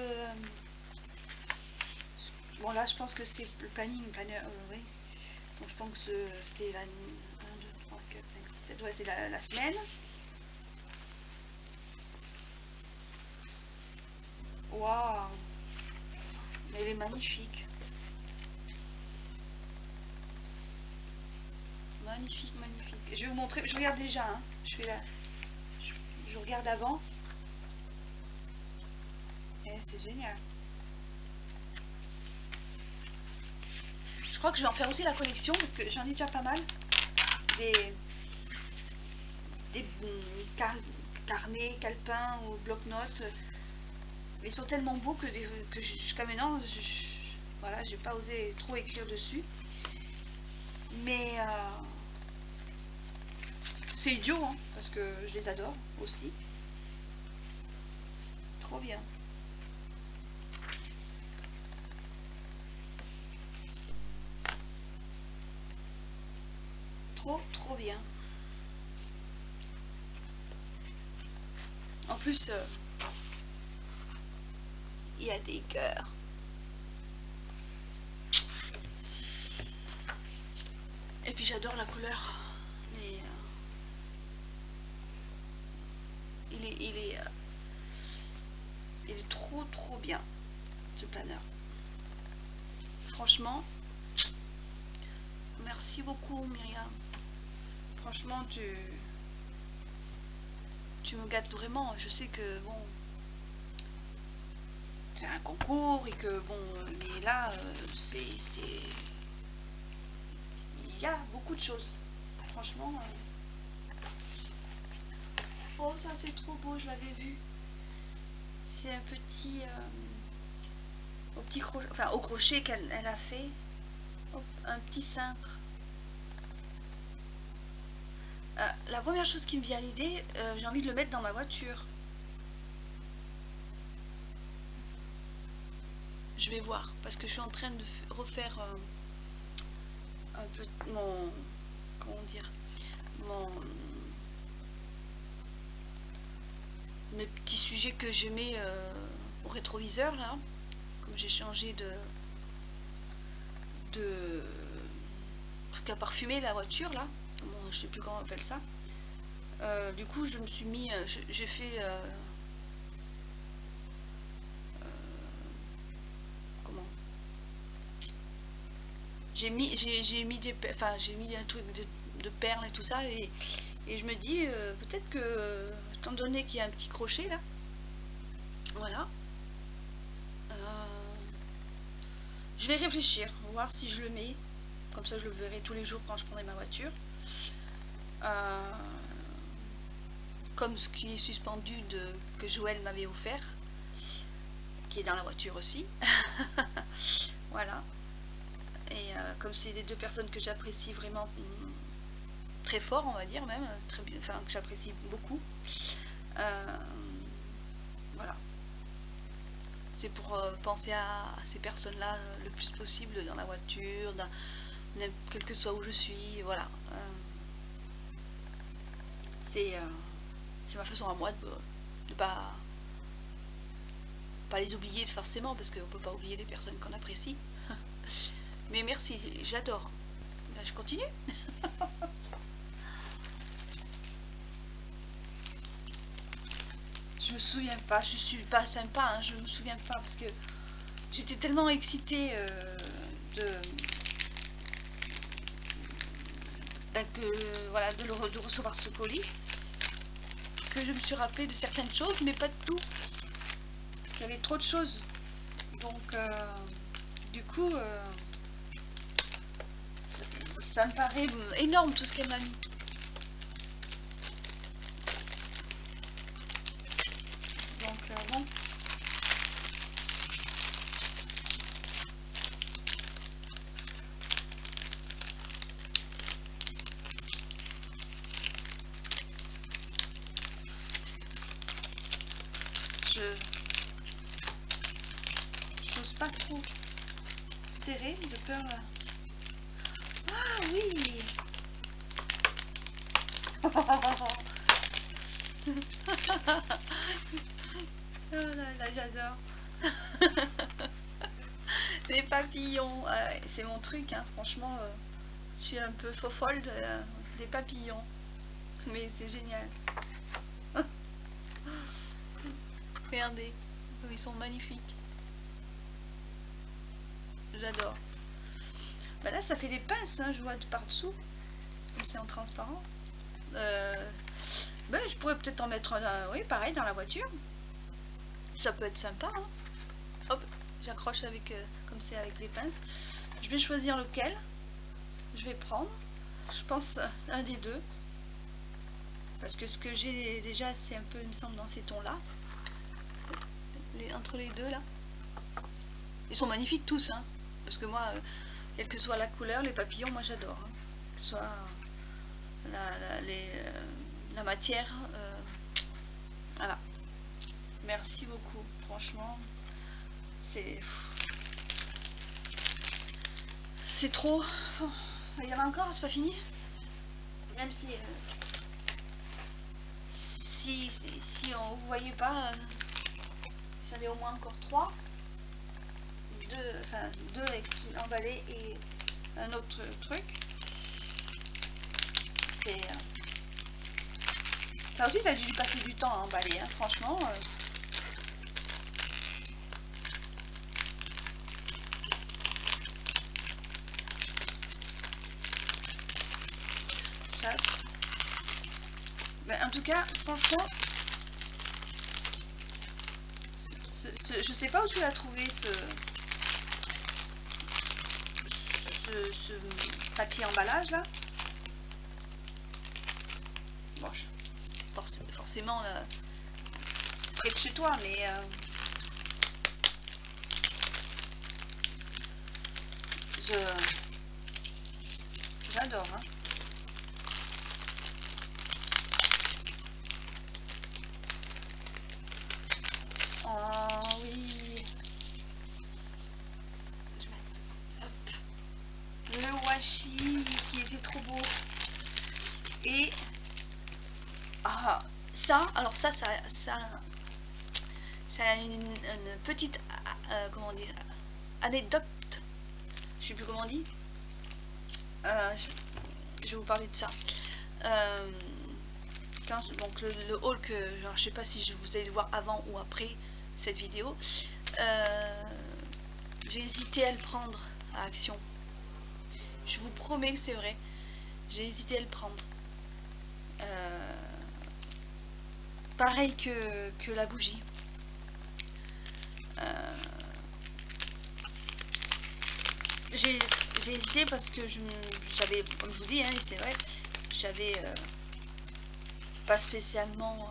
bon là je pense que c'est le planning, oui. Donc je pense que c'est la 1, 2, 3, 4, 5, 6, 7, ouais, c'est la semaine. Waouh. Mais elle est magnifique. Magnifique, magnifique. Je vais vous montrer, je regarde déjà, hein. Je fais là. Je regarde avant. Et c'est génial. Je crois que je vais en faire aussi la collection parce que j'en ai déjà pas mal. Des carnets, calepins ou bloc-notes. Mais ils sont tellement beaux que jusqu'à maintenant, voilà, j'ai pas osé trop écrire dessus. Mais c'est idiot, hein, parce que je les adore aussi. Trop bien. Trop bien. En plus, il y a des cœurs. Et puis j'adore la couleur. Et, il est trop bien, ce planeur. Franchement, merci beaucoup Myriam. Franchement, tu me gâtes vraiment. Je sais que bon, c'est un concours et que bon, mais là, il y a beaucoup de choses. Franchement. Oh, ça c'est trop beau, je l'avais vu. C'est un petit... au petit crochet, enfin au crochet qu'elle a fait. Hop, un petit cintre. La première chose qui me vient à l'idée, j'ai envie de le mettre dans ma voiture. Je vais voir, parce que je suis en train de refaire un peu mon... comment dire, mes petits sujets que je mets au rétroviseur là, comme j'ai changé de truc à parfumer la voiture là, je sais plus comment on appelle ça. Du coup je me suis mis, j'ai fait comment, j'ai mis des, enfin j'ai mis un truc de perles et tout ça, et je me dis peut-être que étant donné qu'il y a un petit crochet là, voilà, je vais réfléchir, voir si je le mets, comme ça je le verrai tous les jours quand je prendrai ma voiture. Comme ce qui est suspendu que Joël m'avait offert, qui est dans la voiture aussi. Voilà. Et comme c'est les deux personnes que j'apprécie vraiment très fort, on va dire même, très bien, enfin que j'apprécie beaucoup. Voilà. C'est pour penser à ces personnes-là le plus possible dans la voiture, quel que soit où je suis, voilà. C'est ma façon à moi de pas les oublier forcément, parce qu'on peut pas oublier les personnes qu'on apprécie. Mais merci, j'adore. Ben, je continue. Je me souviens pas, je suis pas sympa, hein, je me souviens pas parce que j'étais tellement excitée voilà, de recevoir ce colis, que je me suis rappelée de certaines choses, mais pas de tout. Il y avait trop de choses. Donc, du coup, ça me paraît énorme tout ce qu'elle m'a mis. Donc, bon. J'ose pas trop serrer de peur. Ah oui. Oh là là, j'adore. Les papillons, c'est mon truc, hein. Franchement, je suis un peu folle des papillons, mais c'est génial. Regardez, ils sont magnifiques. J'adore. Bah là, ça fait des pinces, hein, je vois de par-dessous, comme c'est en transparent. Ben, je pourrais peut-être en mettre, oui, pareil, dans la voiture. Ça peut être sympa, hein. Hop, j'accroche avec, comme c'est avec les pinces. Je vais choisir lequel je vais prendre. Je pense un des deux. Parce que ce que j'ai déjà, c'est un peu, il me semble, dans ces tons-là. Entre les deux, là. Ils sont magnifiques tous, hein. Parce que moi, quelle que soit la couleur, les papillons, moi j'adore. Hein. Que ce soit la matière. Voilà. Merci beaucoup. Franchement, c'est trop. Oh, il y en a encore, c'est pas fini. Même si si on vous voyait pas, j'en ai au moins encore 3. Deux emballés et un autre truc. C'est ça aussi, ça a dû passer du temps à emballer, hein, franchement. Ben, en tout cas, franchement, je sais pas où tu l'as trouvé ce papier emballage là. Bon, forcément près de chez toi, mais j'adore, hein. Oh oui. Hop. Le washi qui était trop beau. Et ça, alors ça a une petite comment dire, anecdote. Je sais plus comment on dit. Je vais vous parler de ça. Donc le haul que, genre, je sais pas si vous allez le voir avant ou après cette vidéo, j'ai hésité à le prendre à Action. Je vous promets que c'est vrai, j'ai hésité à le prendre. Pareil que la bougie. J'ai hésité parce que j'avais, comme je vous dis, hein, c'est vrai, j'avais pas spécialement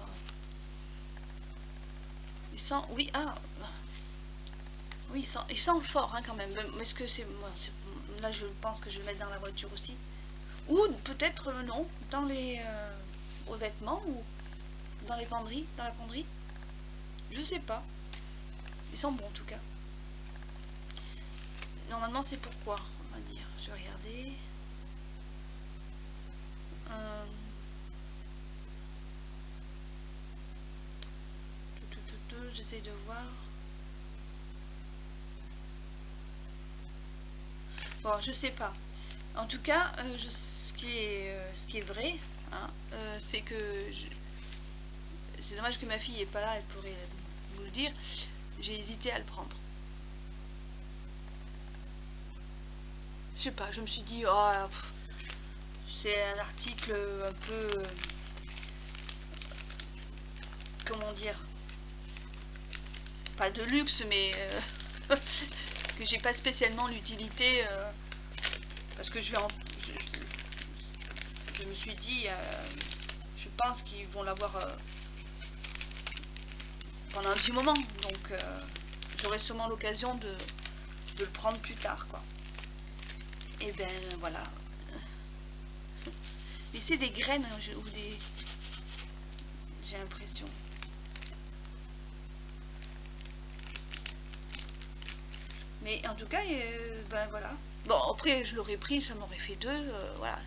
il sent, oui, oui, il sent fort, hein, quand même. Est-ce que c'est moi, là je pense que je vais le mettre dans la voiture aussi, ou peut-être non, dans les revêtements, ou dans les penderies, dans la penderie, je sais pas. Il sent bon en tout cas. Normalement c'est pourquoi, on va dire. Je vais regarder. J'essaie de voir. Bon, je sais pas. En tout cas, ce qui est vrai, hein, c'est que c'est dommage que ma fille est pas là, elle pourrait vous le dire. J'ai hésité à le prendre. Je sais pas, je me suis dit, oh, c'est un article un peu, comment dire, pas de luxe, mais que j'ai pas spécialement l'utilité, parce que je me suis dit, je pense qu'ils vont l'avoir pendant un petit moment, donc j'aurai sûrement l'occasion de le prendre plus tard, quoi. Et ben voilà. Mais c'est des graines ou des, j'ai l'impression. Mais en tout cas, ben voilà. Bon, après, je l'aurais pris, ça m'aurait fait deux, voilà.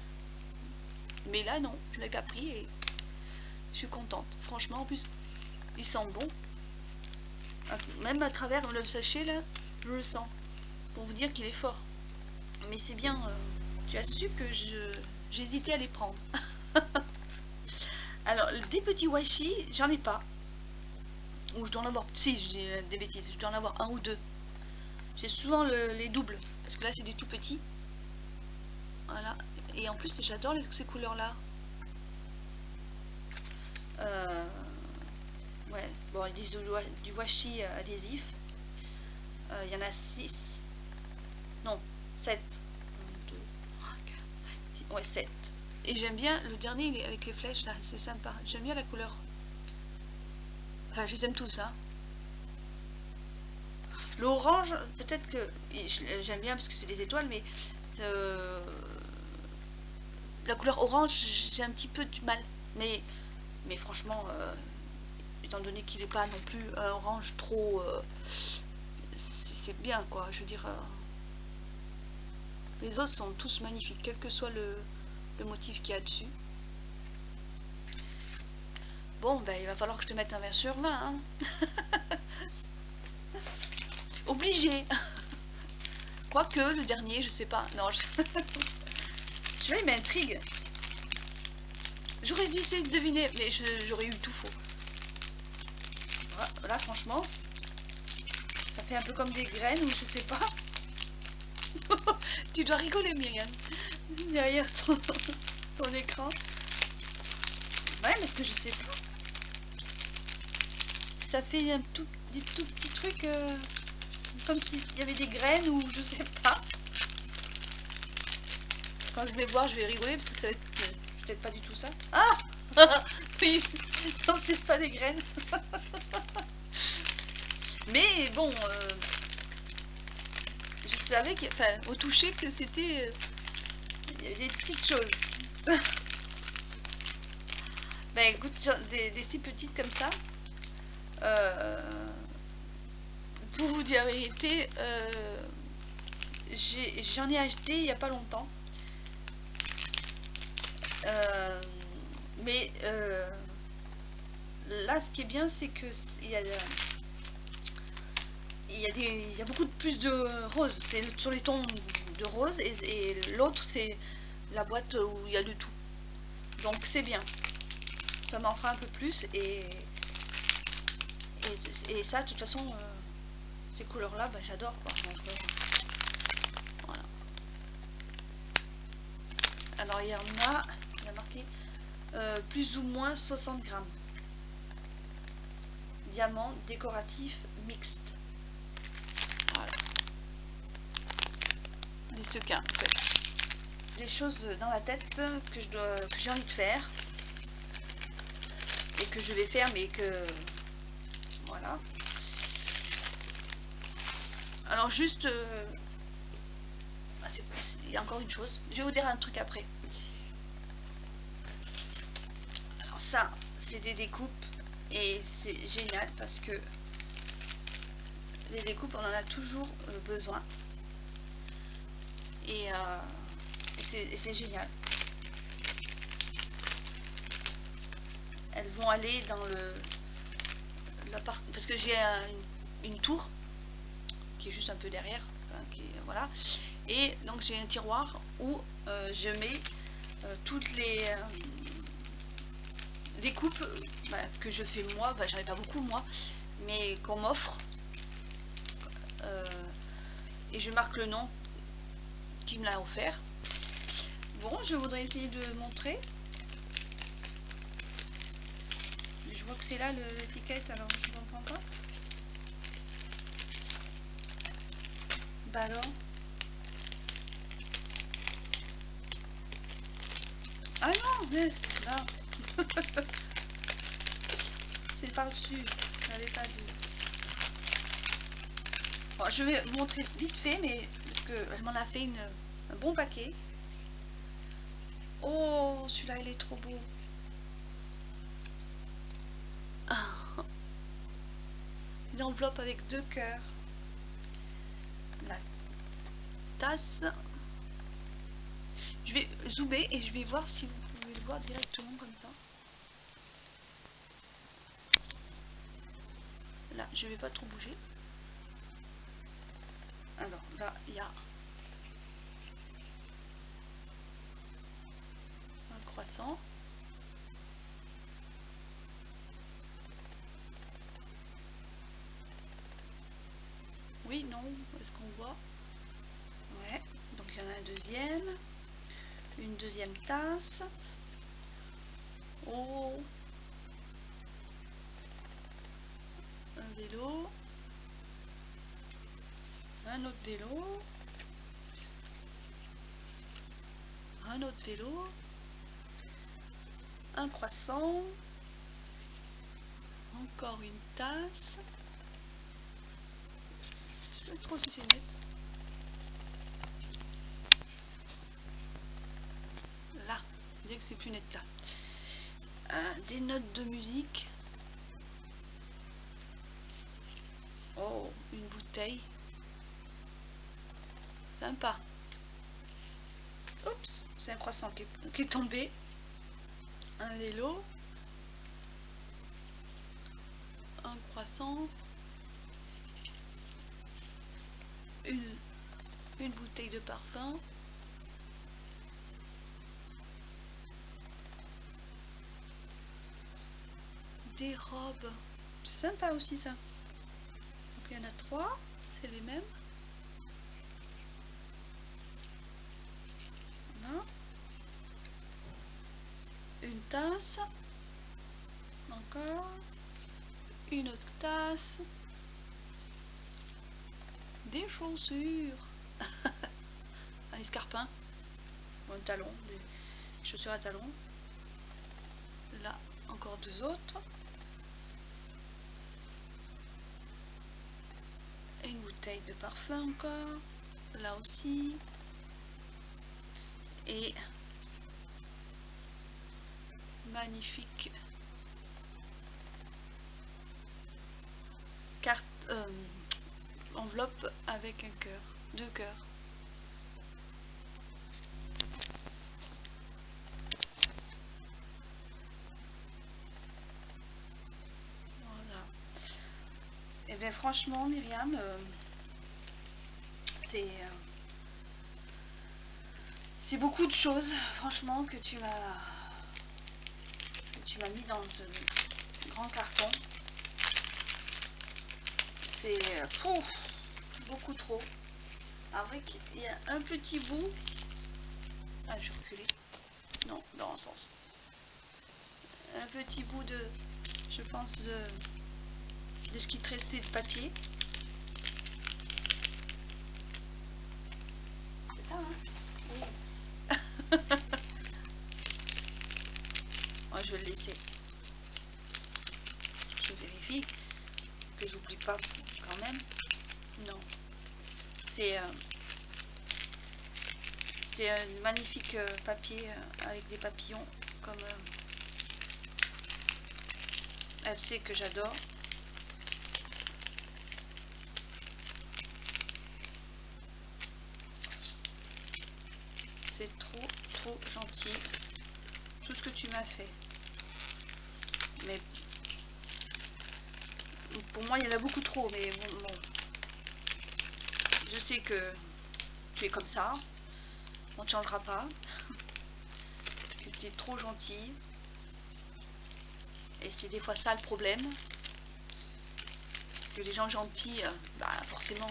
Mais là, non, je ne l'ai pas pris et je suis contente. Franchement, en plus, il sent bon. Même à travers le sachet, là, je le sens. Pour vous dire qu'il est fort. Mais c'est bien, tu as su que j'hésitais à les prendre. Alors, des petits washi, j'en ai pas. Ou je dois en avoir, si, j'ai des bêtises, je dois en avoir un ou deux. J'ai souvent les doubles, parce que là c'est des tout petits. Voilà, et en plus j'adore ces couleurs là. Ouais, bon, ils disent du washi adhésif. Il y en a 6. Non, 7. 1, 2, 3, 4, 5, 6. Ouais, 7. Et j'aime bien le dernier, il est avec les flèches là, c'est sympa. J'aime bien la couleur. Enfin, je les aime tous, hein. L'orange, peut-être que j'aime bien parce que c'est des étoiles, mais la couleur orange, j'ai un petit peu du mal. Mais franchement, étant donné qu'il n'est pas non plus un orange trop, c'est bien quoi. Je veux dire, les autres sont tous magnifiques, quel que soit le motif qu'il y a dessus. Bon, ben il va falloir que je te mette un 20 sur 20. Hein. Obligé. Quoique, le dernier, je sais pas. Non, je vais, il m'intrigue. J'aurais dû essayer de deviner, mais j'aurais eu tout faux. Voilà, franchement, ça fait un peu comme des graines, ou je sais pas. Tu dois rigoler, Myriam, derrière ton écran. Ouais, mais ce que je sais pas. Ça fait des tout petits trucs... comme s'il y avait des graines ou je sais pas. Quand je vais voir, je vais rigoler parce que ça va être peut-être pas du tout ça. Ah! Oui, non, c'est pas des graines. Mais bon, je savais que, enfin, au toucher que c'était, il y avait des petites choses. Ben écoute, des si petites comme ça. Pour vous dire la vérité, j'en ai acheté il n'y a pas longtemps. Mais là, ce qui est bien, c'est que il y a beaucoup plus de rose. C'est sur les tons de rose et l'autre, c'est la boîte où il y a de tout. Donc c'est bien. Ça m'en fera un peu plus et ça, de toute façon, ces couleurs-là, bah, j'adore quoi. Donc, voilà. Alors il y a marqué plus ou moins 60 grammes. Diamant décoratif mixte. Voilà. Des sequins en fait. Des choses dans la tête que j'ai envie de faire. Et que je vais faire mais que voilà. Alors juste il y a encore une chose, je vais vous dire un truc après. Alors ça c'est des découpes et c'est génial parce que les découpes on en a toujours besoin et c'est génial. Elles vont aller dans parce que j'ai une tour qui est juste un peu derrière, enfin, voilà, et donc j'ai un tiroir où je mets toutes les découpes que je fais moi, j'en ai pas beaucoup moi, mais qu'on m'offre, et je marque le nom qui me l'a offert. Bon, je voudrais essayer de montrer. Je vois que c'est là l'étiquette, alors je ne comprends pas. Bah alors. Ah non, mais c'est là. C'est par-dessus. Je n'avais pas vu. Bon, je vais vous montrer vite fait, mais parce qu'elle m'en a fait un bon paquet. Oh, celui-là, il est trop beau. Ah. Une enveloppe avec 2 cœurs. La tasse. Je vais zoomer et je vais voir si vous pouvez le voir directement comme ça. Là, je vais pas trop bouger. Alors là, il y a un croissant. Oui, non, est-ce qu'on voit? Ouais, donc il y en a un deuxième. Une deuxième tasse. Oh, un vélo. Un autre vélo. Un autre vélo. Un croissant. Encore une tasse. Je sais pas trop si c'est net. Là, dès que c'est plus net là. Des notes de musique. Oh, une bouteille. Sympa. Oups, c'est un croissant qui est tombé. Un vélo. Un croissant. Une bouteille de parfum. Des robes. C'est sympa aussi ça. Donc il y en a 3, c'est les mêmes. Voilà. Une tasse. Encore. Une autre tasse. Des chaussures. Un escarpin. Ou un talon. Des chaussures à talons. Là, encore deux autres. Et une bouteille de parfum encore. Là aussi. Et magnifique carte, enveloppe avec un cœur, deux cœurs. Voilà. Et bien franchement, Myriam, c'est beaucoup de choses, franchement, que tu m'as mis dans ce grand carton. C'est beaucoup trop. Alors vrai qu'il y a un petit bout. Ah, je vais reculer. Non, dans le sens. Un petit bout de, je pense, de ce qui te restait de papier. C'est ça, hein? Oui. Moi, je vais le laisser. Je vérifie que j'oublie pas quand même. Non. C'est un magnifique papier avec des papillons, comme elle sait que j'adore. C'est trop gentil tout ce que tu m'as fait. Mais pour moi, il y en a beaucoup trop, mais bon. Je sais que tu es comme ça, on ne changera pas. Que tu es trop gentil. Et c'est des fois ça le problème. Parce que les gens gentils, bah forcément,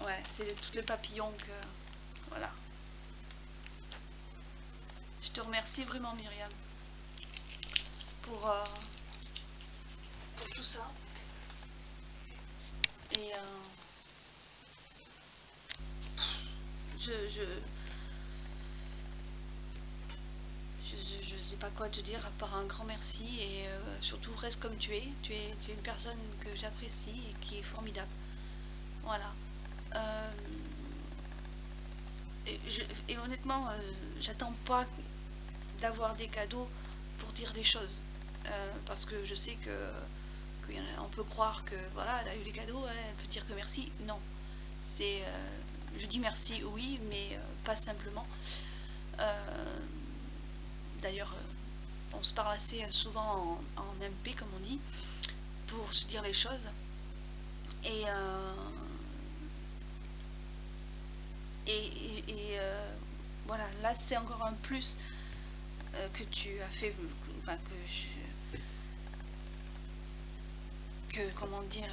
ouais, c'est tous les papillons que... Voilà. Je te remercie vraiment, Myriam, pour tout ça. Et je sais pas quoi te dire à part un grand merci, et surtout reste comme tu es. Tu es une personne que j'apprécie et qui est formidable. Voilà. Et honnêtement, j'attends pas d'avoir des cadeaux pour dire des choses, parce que je sais qu'on peut croire que voilà, elle a eu les cadeaux, elle peut dire que merci. Non, c'est je dis merci, oui, mais pas simplement. D'ailleurs, on se parle assez souvent en MP, comme on dit, pour se dire les choses. Et voilà, là c'est encore un plus que tu as fait, enfin, comment dire,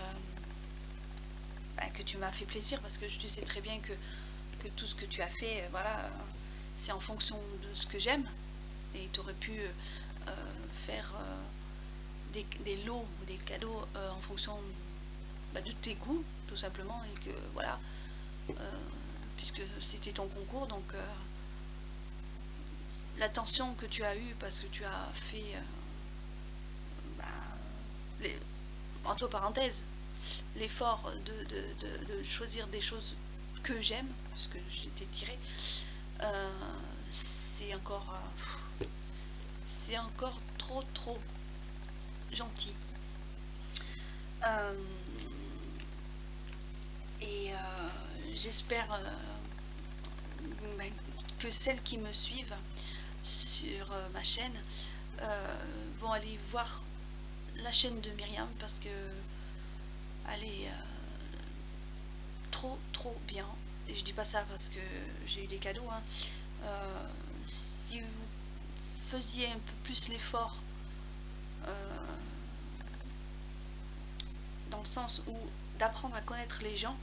que tu m'as fait plaisir, parce que tu sais très bien que tout ce que tu as fait, voilà, c'est en fonction de ce que j'aime, et tu aurais pu faire des lots ou des cadeaux en fonction de tes goûts, tout simplement, et que voilà, puisque c'était ton concours, donc l'attention que tu as eue, parce que tu as fait entre parenthèses l'effort de choisir des choses que j'aime, parce que j'étais tirée, c'est encore trop gentil. Et j'espère que celles qui me suivent sur ma chaîne vont aller voir la chaîne de Myriam, parce que elle est trop bien. Et je dis pas ça parce que j'ai eu des cadeaux, hein. Si vous faisiez un peu plus l'effort, dans le sens où d'apprendre à connaître les gens,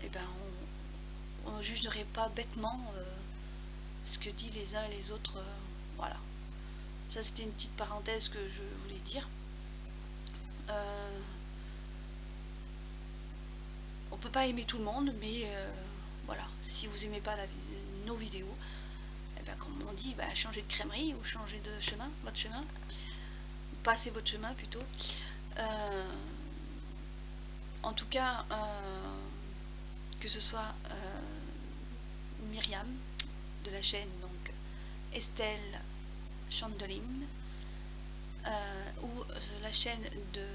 et ben on ne jugerait pas bêtement ce que disent les uns et les autres. Voilà, ça c'était une petite parenthèse que je voulais dire. On peut pas aimer tout le monde, mais voilà, si vous aimez pas nos vidéos, ben, comme on dit, ben, changez de crèmerie ou changez de chemin, votre chemin, passez votre chemin plutôt. En tout cas, que ce soit Myriam de la chaîne donc Estelle Chandeling ou la chaîne de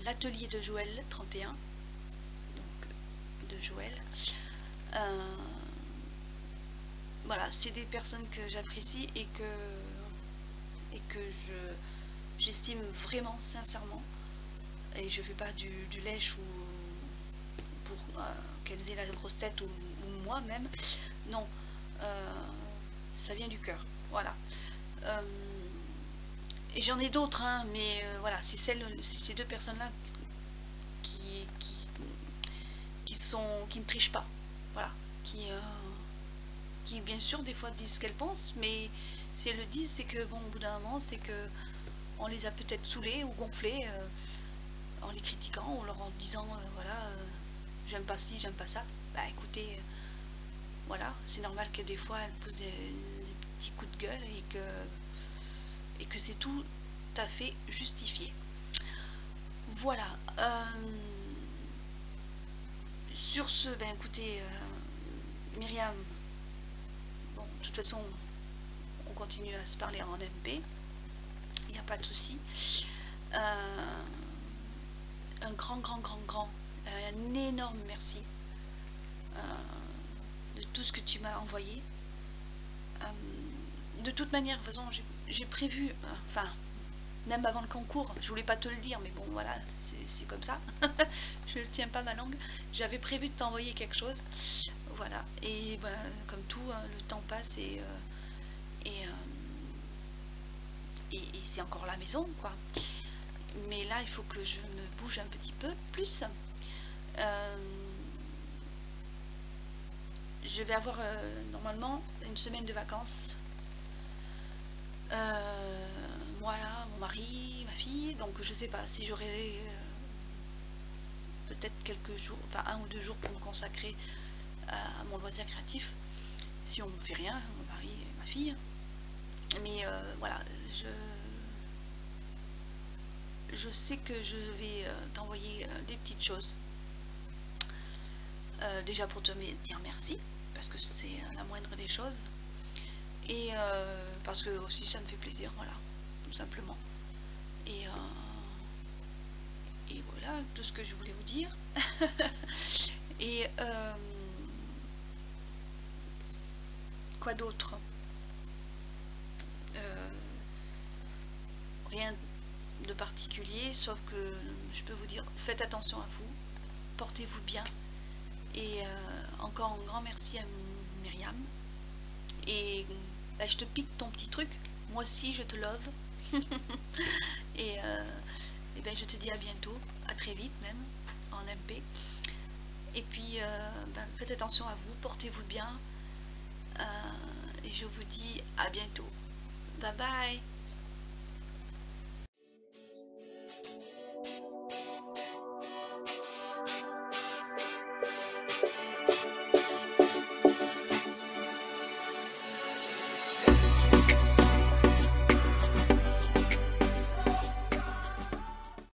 l'atelier de Joël 31, donc de Joël. Voilà, c'est des personnes que j'apprécie et que j'estime vraiment sincèrement, et je fais pas du lèche ou pour qu'elles aient la grosse tête ou moi même, non, ça vient du cœur, voilà. Et j'en ai d'autres, hein, mais voilà, c'est ces deux personnes-là qui ne trichent pas, voilà, qui bien sûr des fois disent ce qu'elles pensent, mais si elles le disent, c'est que bon, au bout d'un moment, c'est que on les a peut-être saoulées ou gonflées en les critiquant ou leur en disant voilà, j'aime pas ci, j'aime pas ça. Bah écoutez, voilà, c'est normal que des fois elles posent des petits coups de gueule et que c'est tout à fait justifié. Voilà. Sur ce, ben écoutez, Myriam, bon, de toute façon, on continue à se parler en MP, il n'y a pas de souci. Un grand, un énorme merci de tout ce que tu m'as envoyé. De toute manière, de toute façon, j'ai prévu, enfin, même avant le concours, je voulais pas te le dire, mais bon, voilà, c'est comme ça. Je ne tiens pas ma langue. J'avais prévu de t'envoyer quelque chose, voilà. Et ben, comme tout, hein, le temps passe et c'est encore la maison, quoi. Mais là, il faut que je me bouge un petit peu plus. Je vais avoir normalement une semaine de vacances. Moi, mon mari, ma fille, donc je sais pas si j'aurai peut-être quelques jours, enfin 1 ou 2 jours pour me consacrer à mon loisir créatif, si on ne fait rien, mon mari et ma fille. Mais voilà, je sais que je vais t'envoyer des petites choses. Déjà pour te dire merci, parce que c'est la moindre des choses. Et parce que aussi ça me fait plaisir, voilà, tout simplement. Et voilà tout ce que je voulais vous dire. Et quoi d'autre? Rien de particulier, sauf que je peux vous dire, faites attention à vous, portez-vous bien. Et encore un grand merci à Myriam. Et bah, je te pique ton petit truc, moi aussi je te love. Et ben, je te dis à bientôt, à très vite même, en MP. Et puis ben, faites attention à vous, portez-vous bien. Et je vous dis à bientôt. Bye bye.